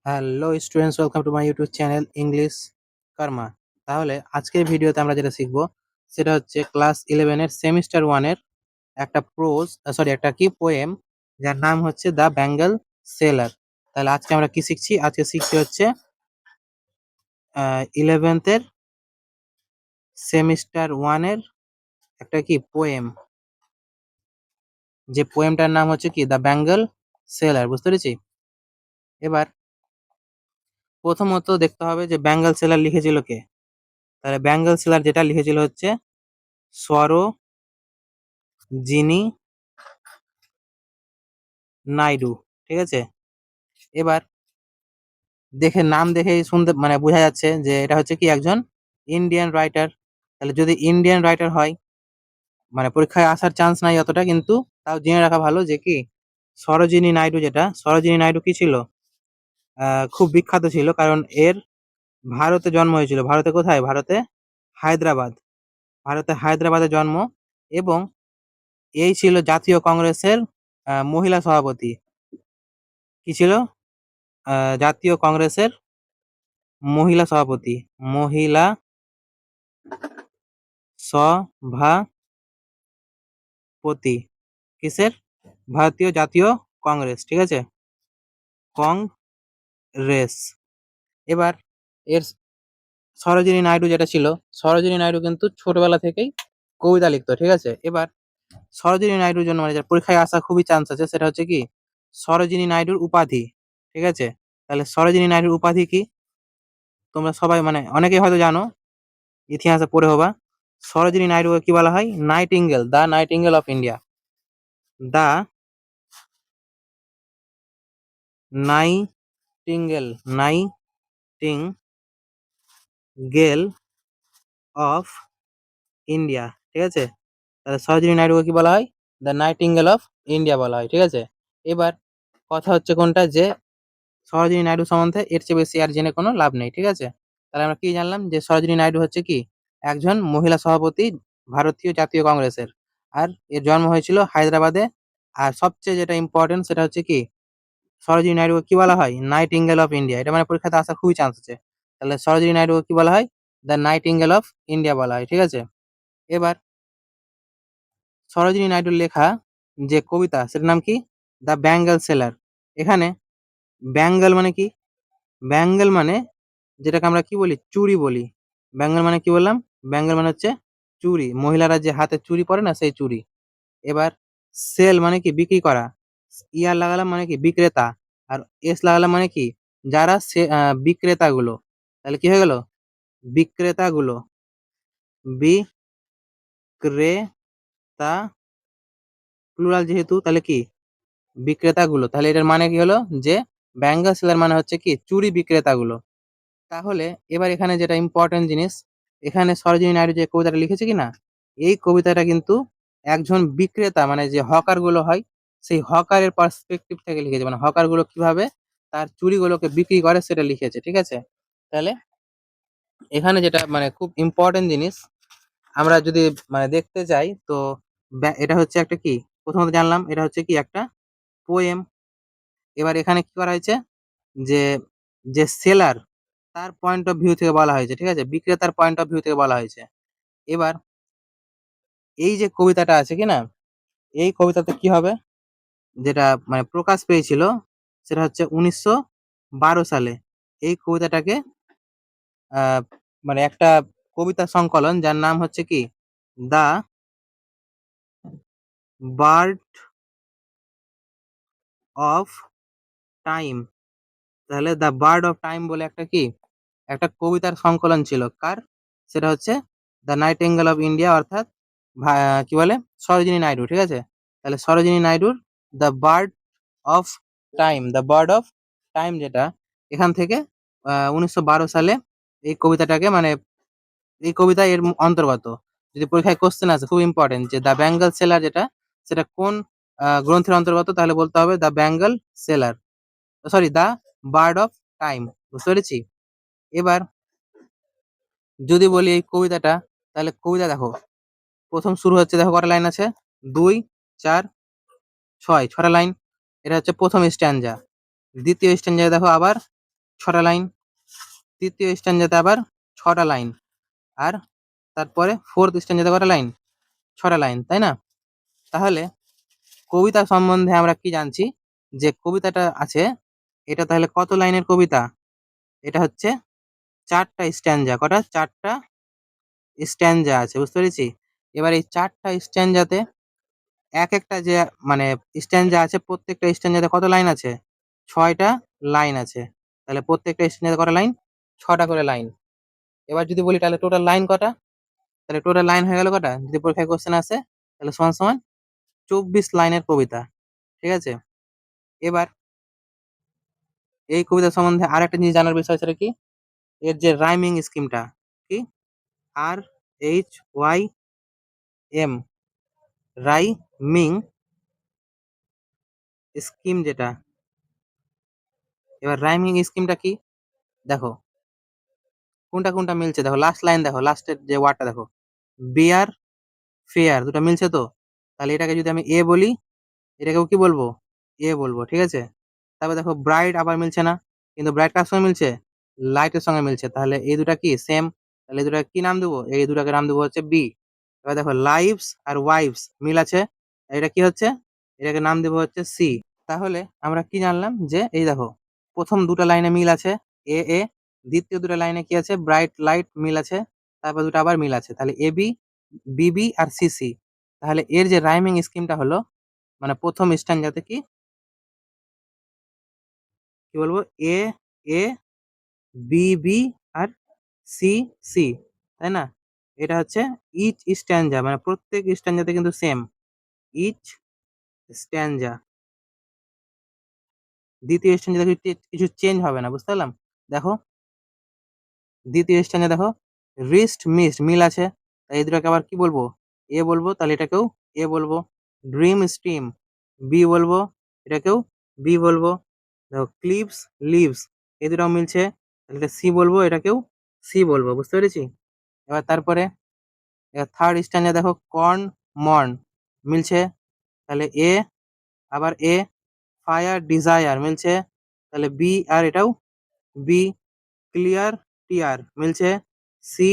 Hello students, welcome to my YouTube channel English Karma. তাহলে আজকের ভিডিওতে আমরা যেটা শিখবো সেটা হচ্ছে ক্লাস 11-এর সেমিস্টার 1-এর একটা একটা পোয়েম, যার নাম হচ্ছে দ্য বেঙ্গল সেলার। তাহলে আজকে আমরা কি শিখছি? আজকে শিখছি হচ্ছে 11th-এর সেমিস্টার 1-এর একটা পোয়েম, যে পোয়েমটার নাম হচ্ছে দ্য বেঙ্গল সেলার। বুঝতে পেরেছি? এবার প্রথমত দেখতে হবে যে বেঙ্গল সেলার লিখেছিল কে। তাহলে বেঙ্গল সেলার যেটা লিখেছিল হচ্ছে সরোজিনী নাইডু। ঠিক আছে? এবার নাম দেখেই শুনতে বোঝা যাচ্ছে যে এটা হচ্ছে একজন ইন্ডিয়ান রাইটার। তাহলে যদি ইন্ডিয়ান রাইটার হয়, পরীক্ষায় আসার চান্স নাই অতটা, কিন্তু তাও জেনে রাখা ভালো যে সরোজিনী নাইডু কি ছিল? খুব বিখ্যাত ছিল, কারণ এর ভারতে জন্ম হয়েছিল। ভারতে কোথায়? হায়দ্রাবাদ হায়দ্রাবাদে জন্ম। এবং এই ছিল জাতীয় কংগ্রেসের মহিলা সভাপতি। কি ছিল? জাতীয় কংগ্রেসের মহিলা সভাপতি। কিসের? ভারতীয় জাতীয় কংগ্রেস। ঠিক আছে? কংগ্রেস। এবার এর সরোজিনী নাইডু যেটা ছিল, সরোজিনী নাইডু কিন্তু ছোটবেলা থেকেই কবিতা লিখতো। ঠিক আছে? এবার সরোজিনী নাইডুর জন্য যার পরীক্ষায় আসা খুবই চান্স আছে, সেটা হচ্ছে কি সরোজিনী নাইডুর উপাধি। ঠিক আছে? তাহলে সরোজিনী নাইডুর উপাধি কি? তোমরা সবাই অনেকেই হয়তো জানো, ইতিহাসে পড়ে হবা। সরোজিনী নাইডুকে কি বলা হয়? Nightingale, the nightingale of India. The nightingale nightingale of India. ঠিক আছে? তাহলে সরোজিনী নাইডুকে কি বলা হয়? দ্য নাইটিঙ্গেল অফ ইন্ডিয়া বলা হয়। ঠিক আছে? এবার কথা হচ্ছে কোনটা, যে সরোজিনী নাইডু সম্বন্ধে এর চেয়ে বেশি আর জেনে কোনো লাভ নেই। ঠিক আছে? তাহলে আমরা কি জানলাম? যে সরোজিনী নাইডু হচ্ছে একজন মহিলা সভাপতি ভারতীয় জাতীয় কংগ্রেসের। আর এর জন্ম হয়েছিল হায়দ্রাবাদে। আর সবচেয়ে যেটা ইম্পর্টেন্ট সেটা হচ্ছে সরোজিনী নাইডুকে কি বলা হয়? Nightingale of India. এটা পরীক্ষাতে আসার খুবই চান্স আছে। তাহলে সরোজিনী নাইডুকে কি বলা হয়? দ্য নাইটিঙ্গেল অফ ইন্ডিয়া বলা হয়। ঠিক আছে? এবার সরোজিনী নাইডুর লেখা যে কবিতা, সেটার নাম কি? The Bengal seller. এখানে বেঙ্গল মানে কি? বেঙ্গল মানে যেটাকে আমরা কি বলি? চুড়ি বলি। বেঙ্গল মানে কি বললাম? বেঙ্গল মানে হচ্ছে চুড়ি। মহিলারা যে হাতে চুড়ি পরে না, সেই চুড়ি। এবার সেল মানে কি? বিক্রি করা। ইয়ার লাগালাম মানে কি? বিক্রেতা। আর এস লাগালাম মানে কি? যারা বিক্রেতা গুলো। তাহলে কি হয়ে গেল? বিক্রেতা গুলো। বিক্রেতা প্লুরাল যেহেতু, তাহলে কি? বিক্রেতা গুলো। তাহলে এটার মানে কি হলো? যে বেঙ্গল সেলার মানে হচ্ছে চুড়ি বিক্রেতা গুলো। তাহলে এবার এখানে যেটা ইম্পর্টেন্ট জিনিস, এখানে সরোজিনী নাইডু যে কবিতাটা লিখেছে কিনা, এই কবিতাটা কিন্তু একজন বিক্রেতা, যে হকার গুলো হয়, সেই হকারের পার্সপেক্টিভ থেকে লিখেছে। হকার গুলো কিভাবে তার চুড়িগুলোকে বিক্রি করে সেটা লিখেছে। ঠিক আছে? তাহলে এখানে যেটা খুব ইম্পর্টেন্ট জিনিস, আমরা যদি দেখতে যাই, তো এটা হচ্ছে একটা প্রথমত জানলাম এটা হচ্ছে একটা পোয়েম। এবার এখানে কি করা হয়েছে? যে যে সেলার, তার পয়েন্ট অফ ভিউ থেকে বলা হয়েছে। ঠিক আছে? বিক্রেতার পয়েন্ট অফ ভিউ থেকে বলা হয়েছে। এবার এই যে কবিতাটা আছে কিনা, এই কবিতাতে কি হবে? যেটা প্রকাশ পেয়েছিল, সেটা হচ্ছে 1912 সালে। এই কবিতাটাকে আহ একটা কবিতা সংকলন, যার নাম হচ্ছে দা বার্ড অফ টাইম। তাহলে দা বার্ড অফ টাইম বলে একটা কবিতার সংকলন ছিল। কার? সেটা হচ্ছে দ্য নাইটিঙ্গেল অফ ইন্ডিয়া, অর্থাৎ কি বলে? সরোজিনী নাইডু। ঠিক আছে? তাহলে সরোজিনী নাইডুর দ্য বার্ড অফ টাইম, যেটা এখান থেকে 1912 সালে এই কবিতাটাকে এই কবিতা এর অন্তর্গত। যদি পরীক্ষায় কোশ্চেন আছে, খুব ইম্পর্টেন্ট, যে দ্য বেঙ্গল সেলার যেটা, সেটা কোন গ্রন্থের অন্তর্গত? তাহলে বলতে হবে the Bengal seller, sorry, the bird of time. বুঝতে পেরেছি? এবার যদি বলি এই কবিতাটা, তাহলে কবিতা দেখো, প্রথম শুরু হচ্ছে, দেখো কটা লাইন আছে? 2, 4, 6, 6টা লাইন। এটা হচ্ছে প্রথম স্ট্যাঞ্জা। দ্বিতীয় স্ট্যাঞ্জায় দেখো আবার 6টা লাইন, তৃতীয় স্ট্যান্জাতে আবার 6টা লাইন, আর তারপরে ফোর্থ স্ট্যান্জাতে কটা লাইন? 6টা লাইন, তাই না? তাহলে কবিতা সম্বন্ধে আমরা কি জানছি, যে কবিতাটা আছে এটা তাহলে কত লাইনের কবিতা? এটা হচ্ছে 4টা স্ট্যান্জা। কটা? 4টা স্ট্যান্জা আছে, বুঝতে পেরেছি? এবার এই 4টা স্ট্যান্জাতে একটা যে মানে স্ট্যান্জা আছে, প্রত্যেকটা স্ট্যান্জাতে কত লাইন আছে? 6টা লাইন আছে। তাহলে প্রত্যেকটা স্ট্যান্জাতে কটা লাইন? 6টা করে লাইন। এবার যদি বলি তাহলে টোটাল লাইন কটা? তাহলে টোটাল লাইন হয়ে গেল কটা? যদি পরীক্ষায় কোশ্চেন আসে তাহলে সমান সমান 24 লাইনের কবিতা। ঠিক আছে? এবার এই কবিতা সম্বন্ধে আরেকটা জিনিস জানার বিষয়, সেটা কি? এর যে রাইমিং স্কিমটা কি? RHYM, রাইমিং স্কিম যেটা। এবার রাইমিং স্কিমটা কি? দেখো কোনটা কোনটা মিলছে, দেখো লাস্ট লাইন, দেখো লাস্টের যে ওয়ার্ডটা দেখো, বিয়ার ফেয়ার, দুটো মিলছে তো? তাহলে এটাকে যদি আমি এ বলি, এটাকেও কি বলবো? এ বলবো, ঠিক আছে? তারপর দেখো ব্রাইট আবার মিলছে না, কিন্তু ব্রাইট কার সঙ্গে মিলছে? লাইটের সঙ্গে মিলছে, তাহলে এই দুটা কি সেম? তাহলে এই দুটা কি নাম দেবো? এই দুটাকে নাম দেবো হচ্ছে বি। এবার দেখো লাইভস আর ওয়াইভস মিল আছে, এটা কি হচ্ছে? এটাকে নাম দেবো হচ্ছে সি। তাহলে আমরা কি জানলাম, যে এই দেখো প্রথম দুটো লাইনে মিল আছে, এ এ, দ্বিতীয় দুটো লাইনে কি আছে? ব্রাইট লাইট মিল আছে, তারপর দুটো আবার মিল আছে, তাহলে A B, Bibi R C C. তাহলে এর যে রাইমিং স্কিমটা হলো, মানে প্রথম স্ট্যান্জাতে কি কি বলবো? এ এ, বি বি আর সি সি, তাই না? এটা হচ্ছে ইচ স্ট্যান্জা, মানে প্রত্যেক স্ট্যান্জাতে কিন্তু সেম, ইচ স্ট্যান্জা। দ্বিতীয় স্ট্যান্জা কিছু চেঞ্জ হবে না, বুঝতে পারলাম? দেখো দ্বিতীয় স্ট্যান্জা দেখো রিস্ট মিস্ট মিল আছে, তাই এই দুটাকে আবার কি বলবো? এ বলবো, তাহলে এটাকেও এ বলবো। ড্রিম স্ট্রিম বি বলবো, এটাকেও বি বলবো। দেখো ক্লিপস লিভস, এই দুটাও মিলছে, তাহলে এটা সি বলবো, এটাকেও সি বলবো, বুঝতে পেরেছি? এবার তারপরে থার্ড স্ট্যান্ডে দেখো কর্ন মর্ন মিলছে, তাহলে এ, আবার এ। ফায়ার ডিজায়ার মিলছে, তাহলে বি আর এটাও বি। ক্লিয়ার টিয়ার মিলছে, সি,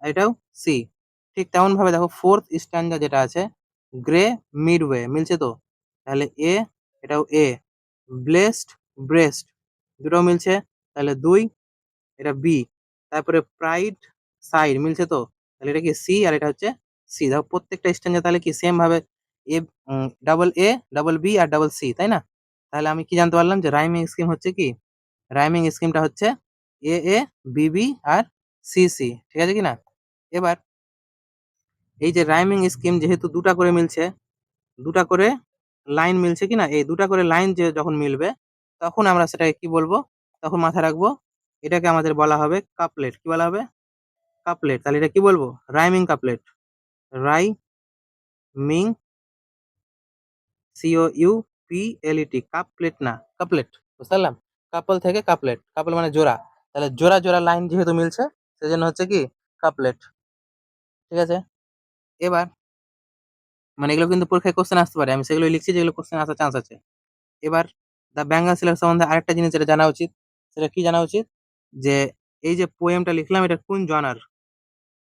এটাও সি। ঠিক তেমন ভাবে দেখো ফোর্থ স্ট্যান্ডার্ড যেটা আছে, গ্রে মিডওয়ে মিলছে তো? তাহলে এ, এটাও এ। ব্লেসড ব্রেস্ট, দুটোও মিলছে, তাহলে দুই, এটা বি। তারপরে প্রাইড সাইড মিলছে তো? তাহলে এটা কি সি, আর এটা হচ্ছে সি। দেখো প্রত্যেকটা স্ট্যান্ডার্ড তাহলে কি সেম ভাবে A, double A, double B আর ডাবল সি, তাই না? তাহলে আমি কি জানতে পারলাম, যে রাইমিং স্কিম হচ্ছে কি? রাইমিং স্কিমটা হচ্ছে এ এ, বি বি আর সি সি, ঠিক আছে কিনা? এবার এই যে রাইমিং স্কিম যেহেতু দুটা করে মিলছে, দুটা করে লাইন মিলছে কিনা, এই দুটা করে লাইন যে যখন মিলবে, তখন আমরা সেটাকে কি বলবো? তখন মাথায় রাখবো, এটাকে আমাদের বলা হবে কাপলেট। কি বলা হবে? কাপলেট। তাহলে এটা কি বলবো? Rhyming couplet. Rhyming, C O U P L E T, couplet না কাপলেট, বুঝতে পারলাম? কাপল থেকে কাপলেট, কাপল মানে জোড়া, তাহলে জোড়া জোড়া লাইন যেহেতু মিলছে, সেজন্য হচ্ছে কি কাপলেট। ঠিক আছে? এবার মানে এগুলো কিন্তু পরীক্ষায় কোশ্চেন আসতে পারে, আমি সেগুলো লিখছি যেগুলো কোশ্চেন আসার চান্স আছে। এবার দ্য বেঙ্গল সিলেবাস সম্বন্ধে আরেকটা জিনিস যেটা জানা উচিত, সেটা কি জানা উচিত? যে এই যে পোয়েমটা লিখলাম, এটা কোন জনার,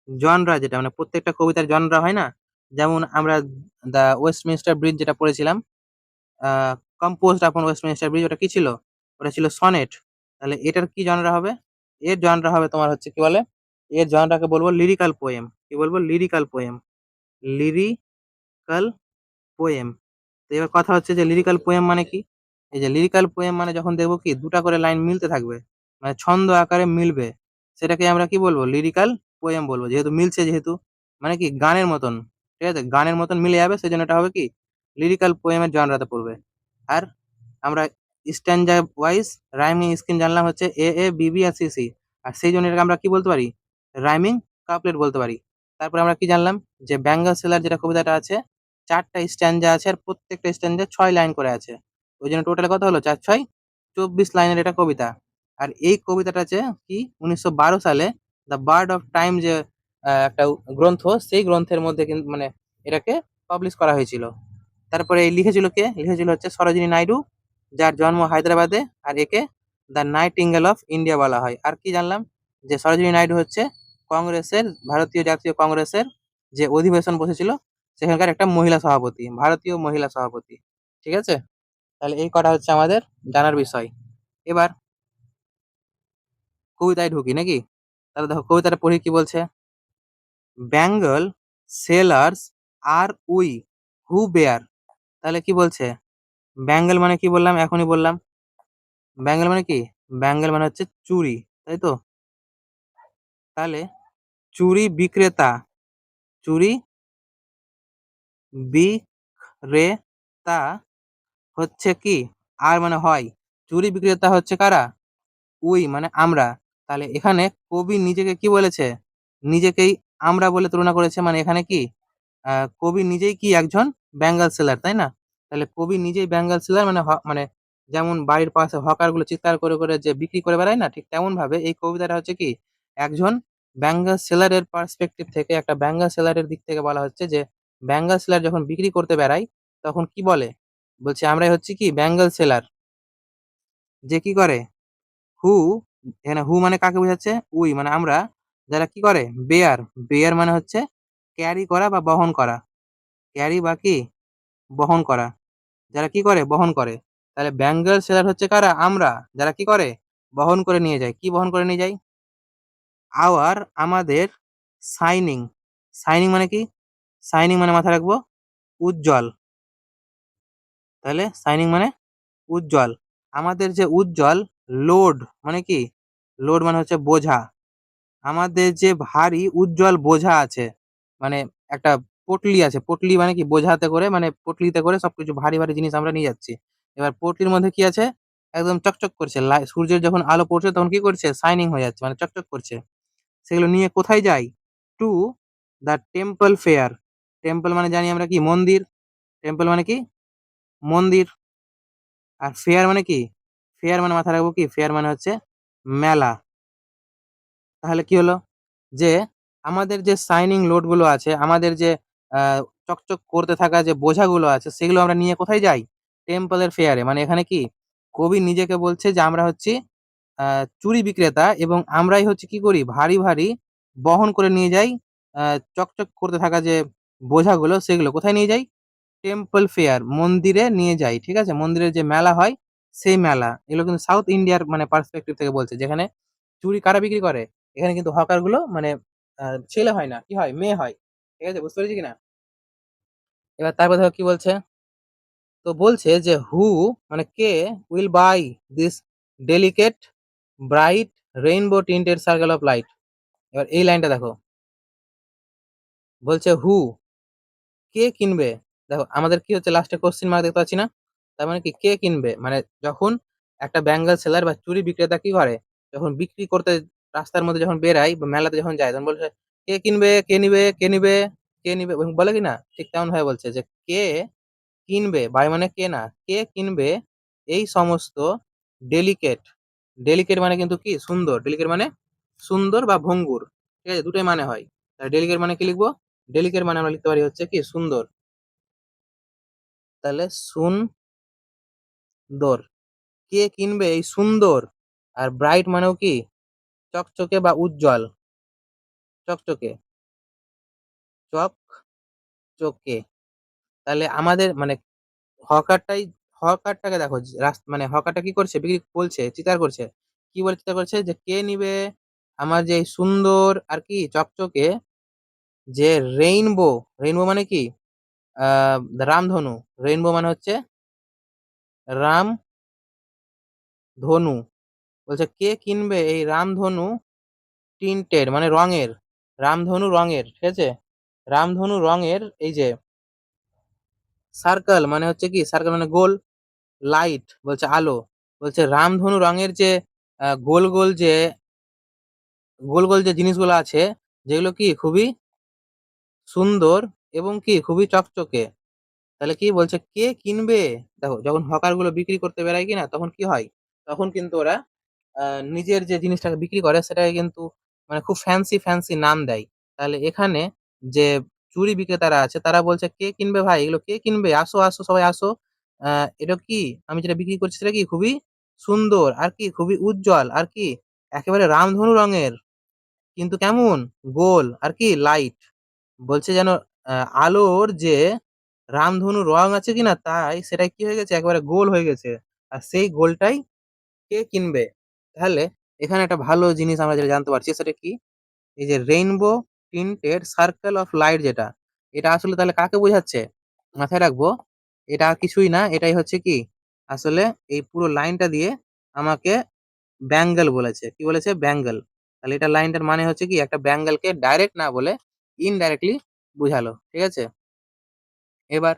জনরা যেটা, মানে প্রত্যেকটা কবিতার জনরা হয় না? যেমন আমরা দ্য ওয়েস্টমিনস্টার ব্রিজ যেটা পড়েছিলাম, কম্পোজড আপন ওয়েস্টমিনস্টার ব্রিজ, ওটা কি ছিল? ওটা ছিল সনেট। তাহলে এটার কি জনরা হবে? এর জনরা হবে তোমার হচ্ছে কি বলে, এর জনরাকে বলবো লিরিক্যাল পোয়েম। কি বলবো? Lyrical poem. Lyrical poem. তো এবার কথা হচ্ছে যে লিরিক্যাল পোয়েম মানে কি? এই যে লিরিক্যাল পোয়েম মানে যখন দেখবো কি দুটা করে লাইন মিলতে থাকবে, মানে ছন্দ আকারে মিলবে, সেটাকে আমরা কি বলবো? লিরিক্যাল পোয়েম বলবো। যেহেতু মিলছে, যেহেতু মানে কি গানের মতন, ঠিক আছে, গানের মতন মিলে যাবে, সেজন্য এটা হবে কি লিরিক্যাল পোয়েমের জনরাতে পড়বে। আর আমরা স্ট্যান্ডা ওয়াইজ রাইমিং স্কিম জানলাম হচ্ছে এ এ, বি বি আর সি সি, আর সেই জন্য এটাকে আমরা কি বলতে পারি? রাইমিং কাপলেট বলতে পারি। তারপরে আমরা কি জানলাম, যে ব্যাঙ্গল সেলার যেটা কবিতাটা আছে, 4টা স্ট্যান্জা আছে, আর প্রত্যেকটা স্ট্যান্জা 6 লাইন করে আছে। ওই জন্য টোটাল কত হলো? 4 6 24 লাইনের এটা কবিতা। আর এই কবিতাটা আছে কি 1912 সালে দ্য বার্ড অফ টাইম যে একটা গ্রন্থ, সেই গ্রন্থের মধ্যে কিন্তু মানে এটাকে পাবলিশ করা হয়েছিল। তারপরে এই লিখেছিল কে? লিখেছিল হচ্ছে সরোজিনী নাইডু, যার জন্ম হায়দ্রাবাদে, আর একে দ্য নাইটিঙ্গেল অফ ইন্ডিয়া বলা হয়। আর কি জানলাম, যে সরোজিনী নাইডু হচ্ছে কংগ্রেসের, ভারতীয় জাতীয় কংগ্রেসের যে অধিবেশন বসেছিল সেখানকার একটা মহিলা সভাপতি, ভারতীয় মহিলা সভাপতি। ঠিক আছে, তাহলে এই কটা হচ্ছে আমাদের জানার বিষয়। এবার কবিতায় ঢুকি নাকি? তাহলে দেখো কবিতাটা পড়ি কি বলছে। Bangle sellers are we who bear. তাহলে কি বলছে, বেঙ্গল মানে কি বললাম, এখনই বললাম। বেঙ্গল মানে কি, বেঙ্গল মানে হচ্ছে চুরি, তাই তো? তাহলে চুরি বিক্রেতা, চুরি বিক্রেতা হচ্ছে কি, আর মানে হয়, চুরি বিক্রেতা হচ্ছে কারা, উই মানে আমরা। তাহলে এখানে কবি নিজেকে কি বলেছে, নিজেকেই আমরা বলে তুলনা করেছে, মানে এখানে কি কবি নিজেই কি একজন বেঙ্গল সেলার, তাই না? তাহলে কবি নিজেই বেঙ্গল সেলার, মানে মানে যেমন বাড়ির পাশে হকার গুলো চিৎকার করে করে যে বিক্রি করে বেড়ায় না, ঠিক তেমন ভাবে এই কবিতাটা হচ্ছে কি একজন বেঙ্গল সেলারের পার্সপেক্টিভ থেকে, একটা বেঙ্গল সেলারের দিক থেকে বলা হচ্ছে যে বেঙ্গল সেলার যখন বিক্রি করতে বেড়ায় তখন কি বলে, বলছে আমরাই হচ্ছে কি বেঙ্গল সেলার, যে কি করে হু, এখানে হু মানে কাকে বোঝাচ্ছে, উই মানে আমরা, যারা কি করে বেয়ার, বেয়ার মানে হচ্ছে ক্যারি করা বা বহন করা, ক্যারি বা কি বহন করা, যারা কি করে বহন করে। তাহলে বেঙ্গল সেলার হচ্ছে কারা, আমরা, যারা কি করে বহন করে নিয়ে যায়। কি বহন করে নিয়ে যায়, আওয়ার আমাদের, সাইনিং, সাইনিং মানে কি, সাইনিং মানে মাথায় রাখবো উজ্জ্বল, তাহলে সাইনিং মানে উজ্জ্বল, আমাদের যে উজ্জ্বল, লোড মানে কি, লোড মানে হচ্ছে বোঝা, আমাদের যে ভারী উজ্জ্বল বোঝা আছে, মানে একটা পটলি আছে, পটলি মানে কি বোঝাতে করে, মানে পটলিতে করে সবকিছু ভারী ভারী জিনিস আমরা নিয়ে যাচ্ছি। এবার পটলির মধ্যে কি আছে, একদম চকচক করছে, সূর্যের যখন আলো পড়ছে তখন কি করছে, শাইনিং হয়ে যাচ্ছে, মানে চকচক করছে। সেগুলো নিয়ে কোথায় যায়, to the temple fair, temple মানে জানি আমরা কি মন্দির, টেম্পল মানে কি মন্দির, আর ফেয়ার মানে কি, ফেয়ার মানে মাথায় রাখবো কি, ফেয়ার মানে হচ্ছে মেলা। তাহলে কি হলো, যে আমাদের যে শাইনিং লোড গুলো আছে, আমাদের যে চকচক করতে থাকা যে বোঝাগুলো আছে, সেগুলো আমরা নিয়ে কোথায় যাই, টেম্পলের ফেয়ারে। মানে এখানে কি কবি নিজেকে বলছে যে আমরা হচ্ছি চুরি বিক্রেতা, এবং আমরাই হচ্ছে কি করি, ভারী ভারী বহন করে নিয়ে যাই চকচক করতে থাকা যে বোঝাগুলো, সেগুলো কোথায় নিয়ে যাই, টেম্পল ফেয়ার, মন্দিরে নিয়ে যাই। ঠিক আছে, মন্দিরের যে মেলা হয় সেই মেলা। এগুলো কিন্তু সাউথ ইন্ডিয়ার মানে পার্সপেক্টিভ থেকে বলছে, যেখানে চুরি কারা বিক্রি করে, এখানে কিন্তু হকার গুলো মানে ছেলে হয় না, কি হয়, মেয়ে হয়। ঠিক আছে, বুঝতে পেরেছি কিনা? এবার তারপর দেখো কি বলছে, তো বলছে যে হু মানে কে will buy this delicate bright rainbow tinted circle of light. এবার এই লাইনটা দেখো, বলছে হু, কে কিনবে। দেখো আমাদের কি হচ্ছে, লাস্টে কোশ্চিন মার্ক দেখতে পাচ্ছি না, তার মানে কি কে কিনবে, মানে যখন একটা ব্যাঙ্গল সেলার বা চুরি বিক্রেতা কি করে, যখন বিক্রি করতে রাস্তার মধ্যে যখন বেরায় বা মেলাতে যখন যায়, তখন বলছে কে কিনবে, কে নিবে, কে নিবে, কে নিবে, বলে কি না, ঠিক তেমন ভাবে বলছে যে কে কিনবে, বাই মানে কে না, কে কিনবে এই সমস্ত ডেলিকেট, ডেলিকেট মানে কিন্তু কি সুন্দর, ডেলিকেট মানে সুন্দর বা ভঙ্গুর, ঠিক আছে, দুটোই মানে হয়। ডেলিকেট মানে কি লিখবো, ডেলিকেট মানে আমরা লিখতে পারি হচ্ছে কি সুন্দর, তাহলে সুন্দর, কে কিনবে এই সুন্দর, আর ব্রাইট মানেও কি চকচকে বা উজ্জ্বল, চকচকে, চকচকে। তাহলে আমাদের মানে হকারটাই, হকারটাকে দেখো মানে হকারটা কি করছে, বিক্রি বলছে, চিৎকার করছে, কি বলে চিৎকার করছে, যে কে নিবে আমার যে এই সুন্দর আর কি চকচকে যে রেইনবো, রেইনবো মানে কি আহ রামধনু, রেইনবো মানে হচ্ছে রাম ধনু, বলছে কে কিনবে এই রামধনু টিন্টেড মানে রঙের, রামধনু রঙের, ঠিক আছে, রামধনু রঙের এই যে সার্কেল মানে হচ্ছে কি, সার্কেল মানে গোল, লাইট বলছে আলো, বলছে রামধনু রঙের যে গোল গোল যে, গোল গোল যে জিনিসগুলো আছে, যেগুলো কি খুবই সুন্দর এবং কি খুবই চকচকে। তাহলে কি বলছে কে কিনবে, দেখো যখন হকার গুলো বিক্রি করতে বেড়ায় কিনা তখন কি হয়, তখন কিন্তু ওরা নিজের যে জিনিসটাকে বিক্রি করে সেটাকে কিন্তু মানে খুব ফ্যান্সি ফ্যান্সি নাম দেয়। তাহলে এখানে যে চুরি বিক্রেতারা আছে তারা বলছে কে কিনবে ভাই, এগুলো কে কিনবে, আসো আসো সবাই আসো, এটা কি আমি যেটা বিক্রি করছি সেটা কি খুবই সুন্দর আর কি খুবই উজ্জ্বল আর কি একেবারে রামধনু রঙের, কিন্তু কেমন? গোল আর কি লাইট। বলছে যেন আলোর যে রামধনু রং আছে কিনা তাই সেটাই কি হয়ে গেছে একেবারে গোল হয়ে গেছে। আর সেই গোলটাই কে কিনবে? তাহলে এখানে একটা ভালো জিনিস আমরা যেটা জানতে পারছি সেটা কি? এই যে rainbow tinted circle of light যেটা, এটা আসলে তাহলে কাকে বোঝাচ্ছে? মাথায় রাখবো, এটা আর কিছুই না, এটাই হচ্ছে কি আসলে এই পুরো লাইনটা দিয়ে আমাকে ব্যাঙ্গেল বলেছে। কি বলেছে? ব্যাঙ্গেল। তাহলে এটা লাইনটার মানে হচ্ছে কি একটা ব্যাঙ্গেলকে ডাইরেক্ট না বলে ইনডাইরেক্টলি বুঝালো। ঠিক আছে? এবার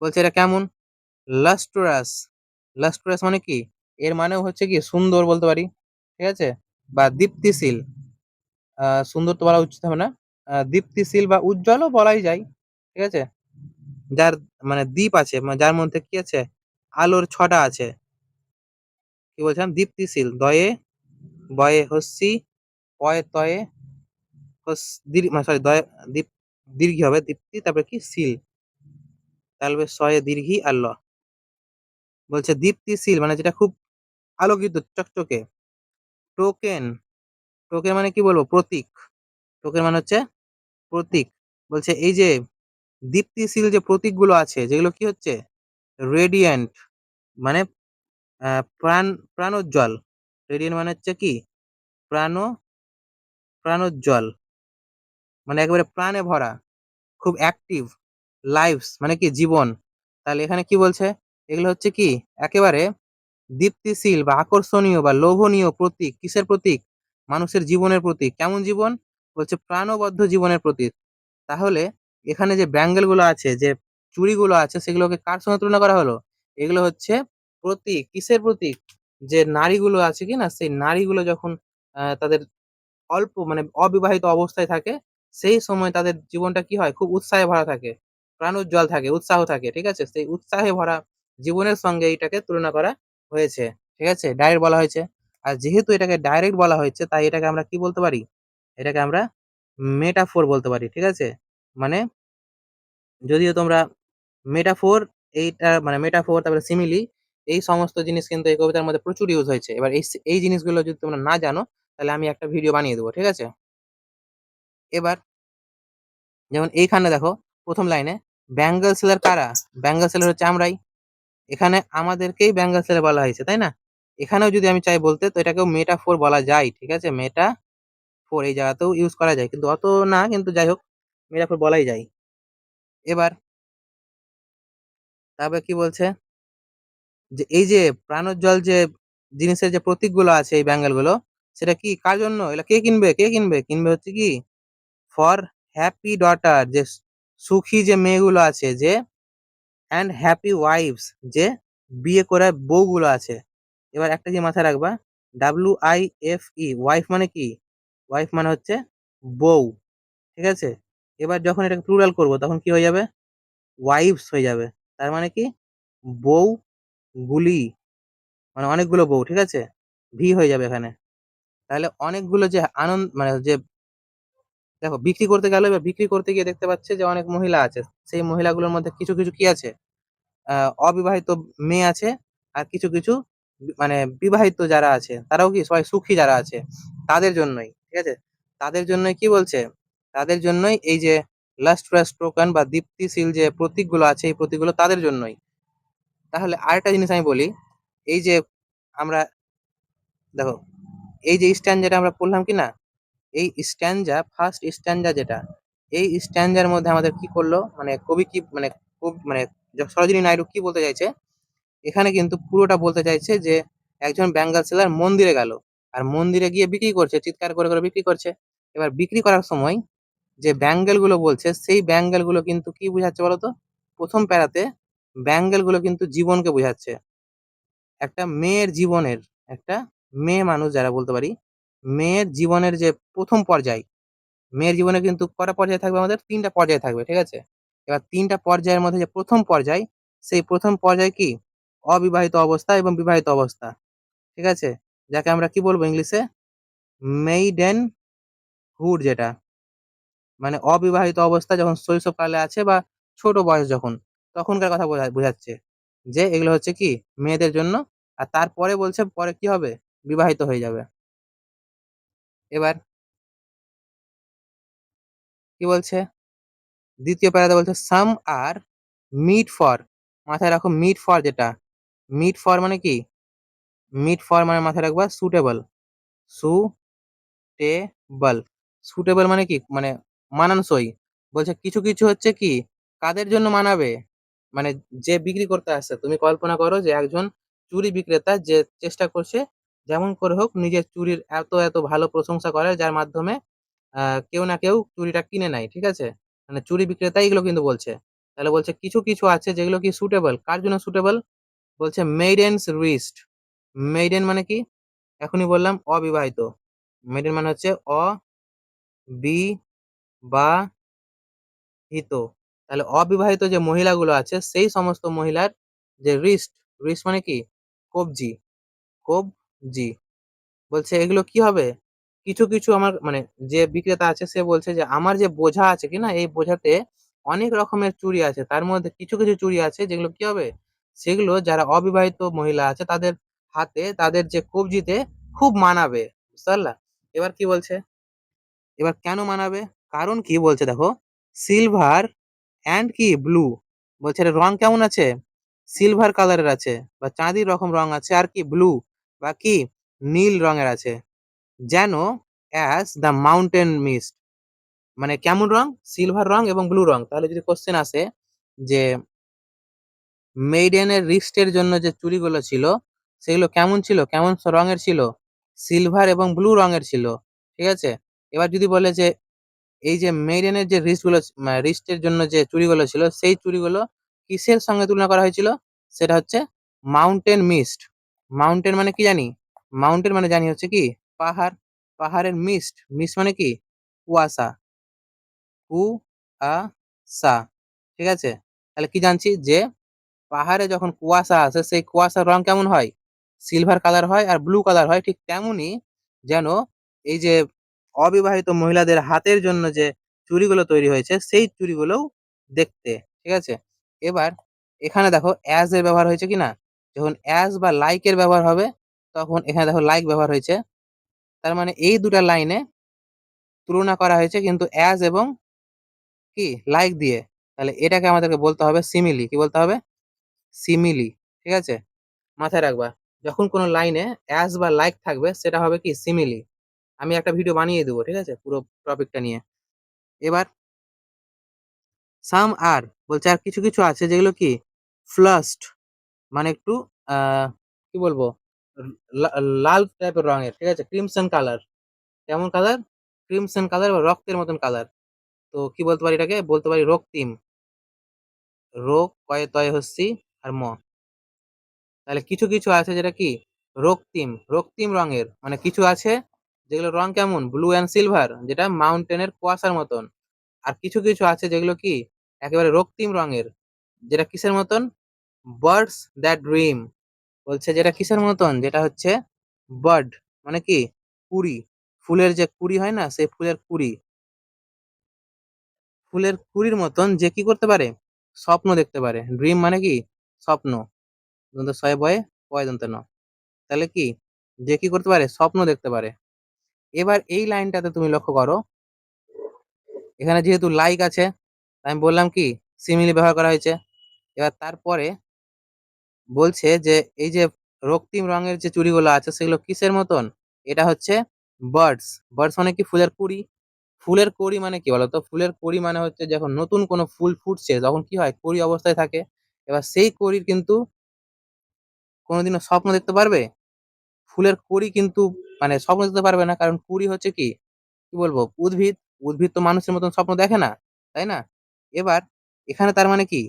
বলছে এটা কেমন? লাস্ট্রাস। লাস্ট্রাস মানে কি? এর মানেও হচ্ছে কি সুন্দর বলতে পারি। ঠিক আছে? বা দীপ্তিশীল। সুন্দর তো বলা উচিত হবে না। দীপ্তিশীল বা উজ্জ্বলও বলাই যায়। ঠিক আছে? যার মানে দীপ আছে, যার মধ্যে কি আছে? আলোর ছটা আছে। কি বলছিলাম? দীপ্তিশীল। দয়ে, বয়ে হস্যি, পয়ে তয়ে মানে সরি দয়ে দীপ দীর্ঘি হবে দীপ্তি, তারপরে কি শীল, তাহলে শয়ে দীর্ঘি আর ল। বলছে দীপ্তিশীল মানে যেটা খুব আলোকিত চকচকে। টোকেন, টোকেন মানে কি বলবো? প্রতীক। টোকেন মানে হচ্ছে প্রতীক। বলছে এই যে দীপ্তিশীল যে প্রতীকগুলো আছে যেগুলো কি হচ্ছে রেডিয়েন্ট, মানে প্রাণ প্রাণোজ্জ্বল। রেডিয়েন্ট মানে হচ্ছে কি প্রাণ প্রাণোজ্জ্বল, মানে একেবারে প্রাণে ভরা, খুব অ্যাক্টিভ। লাইভস মানে কি জীবন। তাহলে এখানে কি বলছে? এগুলো হচ্ছে কি একেবারে দীপ্তিশীল বা আকর্ষণীয় বা লোভনীয় প্রতীক। কিসের প্রতীক? মানুষের জীবনের প্রতীক। কেমন জীবন? বলছে প্রাণবদ্ধ জীবনের প্রতীক। তাহলে এখানে যে ব্যাঙ্গেল গুলো আছে, যে চুড়িগুলো আছে, সেগুলোকে কার সঙ্গে তুলনা করা হলো? এগুলো হচ্ছে প্রতীক। কিসের প্রতীক? যে নারীগুলো আছে কি না, সেই নারীগুলো যখন তাদের অল্প মানে অবিবাহিত অবস্থায় থাকে, সেই সময় তাদের জীবনটা কি হয়? খুব উৎসাহে ভরা থাকে, প্রাণোজ্জ্বল থাকে, উৎসাহ থাকে। ঠিক আছে? সেই উৎসাহে ভরা জীবনের সঙ্গে এইটাকে তুলনা করা হয়েছে। ঠিক আছে? ডাইরেক্ট বলা হয়েছে। আর যেহেতু এটাকে ডাইরেক্ট বলা হয়েছে তাই এটাকে আমরা কি বলতে পারি? এটাকে আমরা মেটাফোর বলতে পারি। ঠিক আছে? মানে যদিও তোমরা মেটাফোর, এইটা মানে মেটাফোর তারপরে সিমিলি, এই সমস্ত জিনিস কিন্তু এই কবিতার মধ্যে প্রচুর ইউজ হয়েছে। এবার এই জিনিসগুলো যদি তোমরা না জানো তাহলে আমি একটা ভিডিও বানিয়ে দেবো। ঠিক আছে? এবার যেমন এইখানে দেখো প্রথম লাইনে ব্যাঙ্গল সেলার কারা? ব্যাঙ্গল সেলার হচ্ছে আমরাই। এখানে আমাদেরকেই ব্যাঙ্গল সেলার বলা হয়েছে, তাই না? এখানেও যদি আমি চাই বলতে তো এটাকেও মেটাফোর বলা যায়। ঠিক আছে? মেটাফোর এই জায়গাতেও ইউজ করা যায়, কিন্তু অত না, কিন্তু যাই হোক মেটাফোর বলাই যায়। এবার তারপরে কি বলছে? যে এই যে প্রাণোজ্জ্বল যে জিনিসের যে প্রতীকগুলো আছে এই ব্যাঙ্গেল গুলো, সেটা কি কার জন্য? এগুলা কে কিনবে? কে কিনবে? কিনবে হচ্ছে কি ফর হ্যাপি ডটার, যে সুখী যে মেয়েগুলো আছে, যে অ্যান্ড হ্যাপি ওয়াইফস, যে বিয়ে করা বউগুলো আছে। এবার একটা যে মাথায় রাখবা, WIFE, ওয়াইফ মানে কি? ওয়াইফ মানে হচ্ছে বউ। ঠিক আছে? এবার যখন এটাকে প্লুরাল করব তখন কি হয়ে যাবে? ওয়াইফস হয়ে যাবে। তার মানে কি বউ গুলি, মানে অনেকগুলো বউ। ঠিক আছে? ভি হয়ে যাবে এখানে। তাহলে অনেকগুলো যে আনন্দ মানে যে দেখো বিক্রি করতে গেল, এবার বিক্রি করতে গিয়ে দেখতে পাচ্ছে যে অনেক মহিলা আছে। সেই মহিলাগুলোর মধ্যে কিছু কিছু কি আছে? অবিবাহিত মেয়ে আছে, আর কিছু কিছু মানে বিবাহিত যারা আছে তারাও কি সবাই সুখী যারা আছে তাদের জন্যই। ঠিক আছে? তাদের জন্যই কি বলছে? তাদের জন্যই এই যে লাস্ট্রাস টোকেন বা দীপ্তিশীল যে প্রতীকগুলো আছে এই প্রতীকগুলো তাদের জন্যই। তাহলে আরেকটা জিনিস আমি বলি, এই যে আমরা দেখো এই যে স্ট্যান্ডাটা আমরা পড়লাম কি না, এই স্ট্যান্ডা ফার্স্ট স্ট্যান্ডা যেটা, এই স্ট্যান্ডার মধ্যে আমাদের কি করলো মানে কবি কি মানে মানে সরোজিনী নাইডু কি বলতে চাইছে? এখানে কিন্তু পুরোটা বলতে চাইছে যে একজন বেঙ্গল সেলার মন্দিরে গেল, আর মন্দিরে গিয়ে বিক্রি করছে, চিৎকার করে করে বিক্রি করছে। এবার বিক্রি করার সময় যে ব্যাঙ্গেল গুলো বলছে সেই ব্যাঙ্গেল গুলো কিন্তু কি বোঝাচ্ছে বলতো? প্রথম প্যারাতে ব্যাঙ্গেল গুলো কিন্তু জীবনকে বোঝাচ্ছে, একটা মেয়ের জীবনের, একটা মেয়ে মানুষ যারা বলতে পারি, মেয়ের জীবনের যে প্রথম পর্যায়। মেয়ের জীবনে কিন্তু কটা পর্যায় থাকবে? আমাদের তিনটা পর্যায় থাকবে। ঠিক আছে? এবার তিনটা পর্যায়ের মধ্যে যে প্রথম পর্যায়, সেই প্রথম পর্যায় কি অবিবাহিত অবস্থা এবং বিবাহিত অবস্থা। ঠিক আছে? যাকে আমরা কি বলবো ইংলিশে? মেইডেন হুড, যেটা মানে অবিবাহিত অবস্থা যখন শৈশবকালে আছে বা ছোট বয়স যখন, তখনকার কথা বোঝাচ্ছে। যে এগুলো হচ্ছে কি মেয়েদের জন্য আর তারপরে বলছে পরে কি হবে? বিবাহিত হয়ে যাবে। এবার কি বলছে? ২য় প্যারাতে বলছে some are meet for, মাথায় রাখো meet for যেটা, meet for মানে কি? meet for মানে মাথায় রাখবা suitable, suitable, suitable মানে কি? মানে মানানসই। বলছে কিছু, কিছু হচ্ছে কি কাদের জন্য মানাবে? মানে যে বিক্রি করতে আসছে, তুমি কল্পনা করো যে একজন চুড়ি বিক্রেতা যে চেষ্টা করছে যেমন করে হোক নিজের চুড়ির এত, এত ভালো প্রশংসা করে যার মাধ্যমে কেউ না কেউ চুড়িটা কিনে নেয়। ঠিক আছে? মানে চুড়ি বিক্রেতাই এগুলো কিন্তু বলছে। তাহলে বলছে কিছু, কিছু আছে যেগুলো কি সুটেবল। কার জন্য সুটেবল? বলছে মেইডেনস রিস্ট। মেইডেন মানে কি? এখনই বললাম অবিবাহিত। মেইডেন মানে হচ্ছে অবিবাহিত। তাহলে অবিবাহিত যে মহিলাগুলো আছে সেই সমস্ত মহিলার যে রিস্ট, রিস্ট মানে কি? কবজি, কবজি। বলছে এগুলো কি হবে? কিছু, কিছু আমার মানে যে বিক্রেতা আছে সে বলছে যে আমার যে বোঝা আছে কিনা এই বোঝাতে অনেক রকমের চুড়ি আছে। তার মধ্যে কিছু, কিছু চুড়ি আছে যেগুলো কি হবে? সেগুলো যারা অবিবাহিত মহিলা আছে তাদের হাতে তাদের যে কবজিতে খুব মানাবে। বুঝতে পারলা? এবার কি বলছে? এবার কেন মানাবে? কারণ কি বলছে দেখো, সিলভার অ্যান্ড কি ব্লু, বলছে এর রং কেমন আছে? সিলভার কালারের আছে বা চাঁদির রকম রং আছে, আর কি ব্লু বা কি নীল রঙের আছে। যেন অ্যাজ দ্য মাউন্টেন মিস্ট, মানে কেমন রং? সিলভার রং এবং ব্লু রং। তাহলে যদি কোশ্চেন আসে যে মেইডেনের রিস্টের জন্য যে চুড়িগুলো ছিল সেগুলো কেমন ছিল, কেমন রঙের ছিল? সিলভার এবং ব্লু রঙের ছিল। ঠিক আছে? এবার যদি বলে যে এই যে মেইডেনের যে রিস্টগুলো, রিস্টের জন্য যে চুড়িগুলো ছিল সেই চুড়িগুলো কিসের সঙ্গে তুলনা করা হয়েছিল? সেটা হচ্ছে মাউন্টেন মিস্ট। মাউন্টেন মানে কি জানি? মাউন্টেন মানে জানি হচ্ছে কি পাহাড়। পাহাড়ের মিস্ট, মিস্ট মানে কি কুয়াশা, কুয়াশা। ঠিক আছে? তাহলে কি জানছি যে পাহাড়ে যখন কুয়াশা আসে সেই কুয়াশার রং কেমন হয়? সিলভার কালার হয় আর ব্লু কালার হয়। ঠিক তেমনই যেন এই যে অবিবাহিত মহিলাদের হাতের জন্য যে চুড়িগুলো তৈরি হয়েছে সেই চুড়িগুলোও দেখতে। ঠিক আছে? এবার এখানে দেখো অ্যাজ এর ব্যবহার হয়েছে কিনা? যখন অ্যাজ বা লাইক এর ব্যবহার হবে তখন এখানে দেখো লাইক ব্যবহার হয়েছে। তার মানে এই দুটা লাইনে তুলনা করা হয়েছে কিন্তু অ্যাজ এবং কি লাইক দিয়ে। তাহলে এটাকে আমাদেরকে বলতে হবে সিমিলি। কি বলতে হবে? সিমিলি। ঠিক আছে? মাথায় রাখবা যখন কোনো লাইনে অ্যাজ বা লাইক থাকবে সেটা হবে কি সিমিলি। আমি একটা ভিডিও বানিয়ে দেবো। ঠিক আছে? পুরো টপিকটা নিয়ে। এবার সাম আর বলছে আর কিছু, কিছু আছে যেগুলো কি ফ্লাস্ট, মানে একটু কি বলবো লা লাল টাইপের রঙের। ঠিক আছে? Crimson colour. কেমন কালার? ক্রিমসন কালার বা রক্তের মতন কালার। তো কি বলতে পারি এটাকে? বলতে পারি রক্তিম। কয়ে তয়ে হচ্ছি আর তাহলে কিছু, কিছু আছে যেটা কি রক্তিম, রক্তিম রঙের। মানে কিছু আছে যেগুলো রং কেমন ব্লু অ্যান্ড সিলভার যেটা মাউন্টেনের কুয়াশার মতন। আর কিছু, কিছু আছে যেগুলো কি একেবারে রক্তিম রঙের যেটা কিসের মতন? Birds that dream. বলছে যেটা কিসের মতন? যেটা হচ্ছে বার্ড মানে কি কুড়ি। ফুলের যে কুড়ি হয় না সেই ফুলের কুড়ি, ফুলের কুড়ির মতন যে কি করতে পারে? স্বপ্ন দেখতে পারে। ড্রিম মানে কি স্বপ্ন। দন্ত ছয় বয়ে পয় দন্ত ন। তাহলে কি যে কি করতে পারে? স্বপ্ন দেখতে পারে। এবার এই লাইনটাতে তুমি লক্ষ্য করো, এখানে যেহেতু লাইক আছে তাই আমি বললাম কি সিমিলি ব্যবহার করা হয়েছে। এবার তারপরে বলছে যে এই যে রক্তিম রঙের যে চুড়িগুলো আছে সেগুলো কিসের মতন? এটা হচ্ছে বার্ডস। বার্ডস মানে কি ফুলের কুড়ি। ফুলের কড়ি মানে কি বলতো? ফুলের কড়ি মানে হচ্ছে যখন নতুন কোনো ফুল ফুটছে তখন কি হয় কড়ি অবস্থায় থাকে। এবার সেই কড়ির কিন্তু কোনোদিনও স্বপ্ন দেখতে পারবে? ফুলের কড়ি কিন্তু মানে স্বপ্ন দেখতে পারবে না, কারণ কুড়ি হচ্ছে কি কি বলবো উদ্ভিদ। উদ্ভিদ তো মানুষের মতন স্বপ্ন দেখে না, তাই না? এবার এখানে তার মানে কি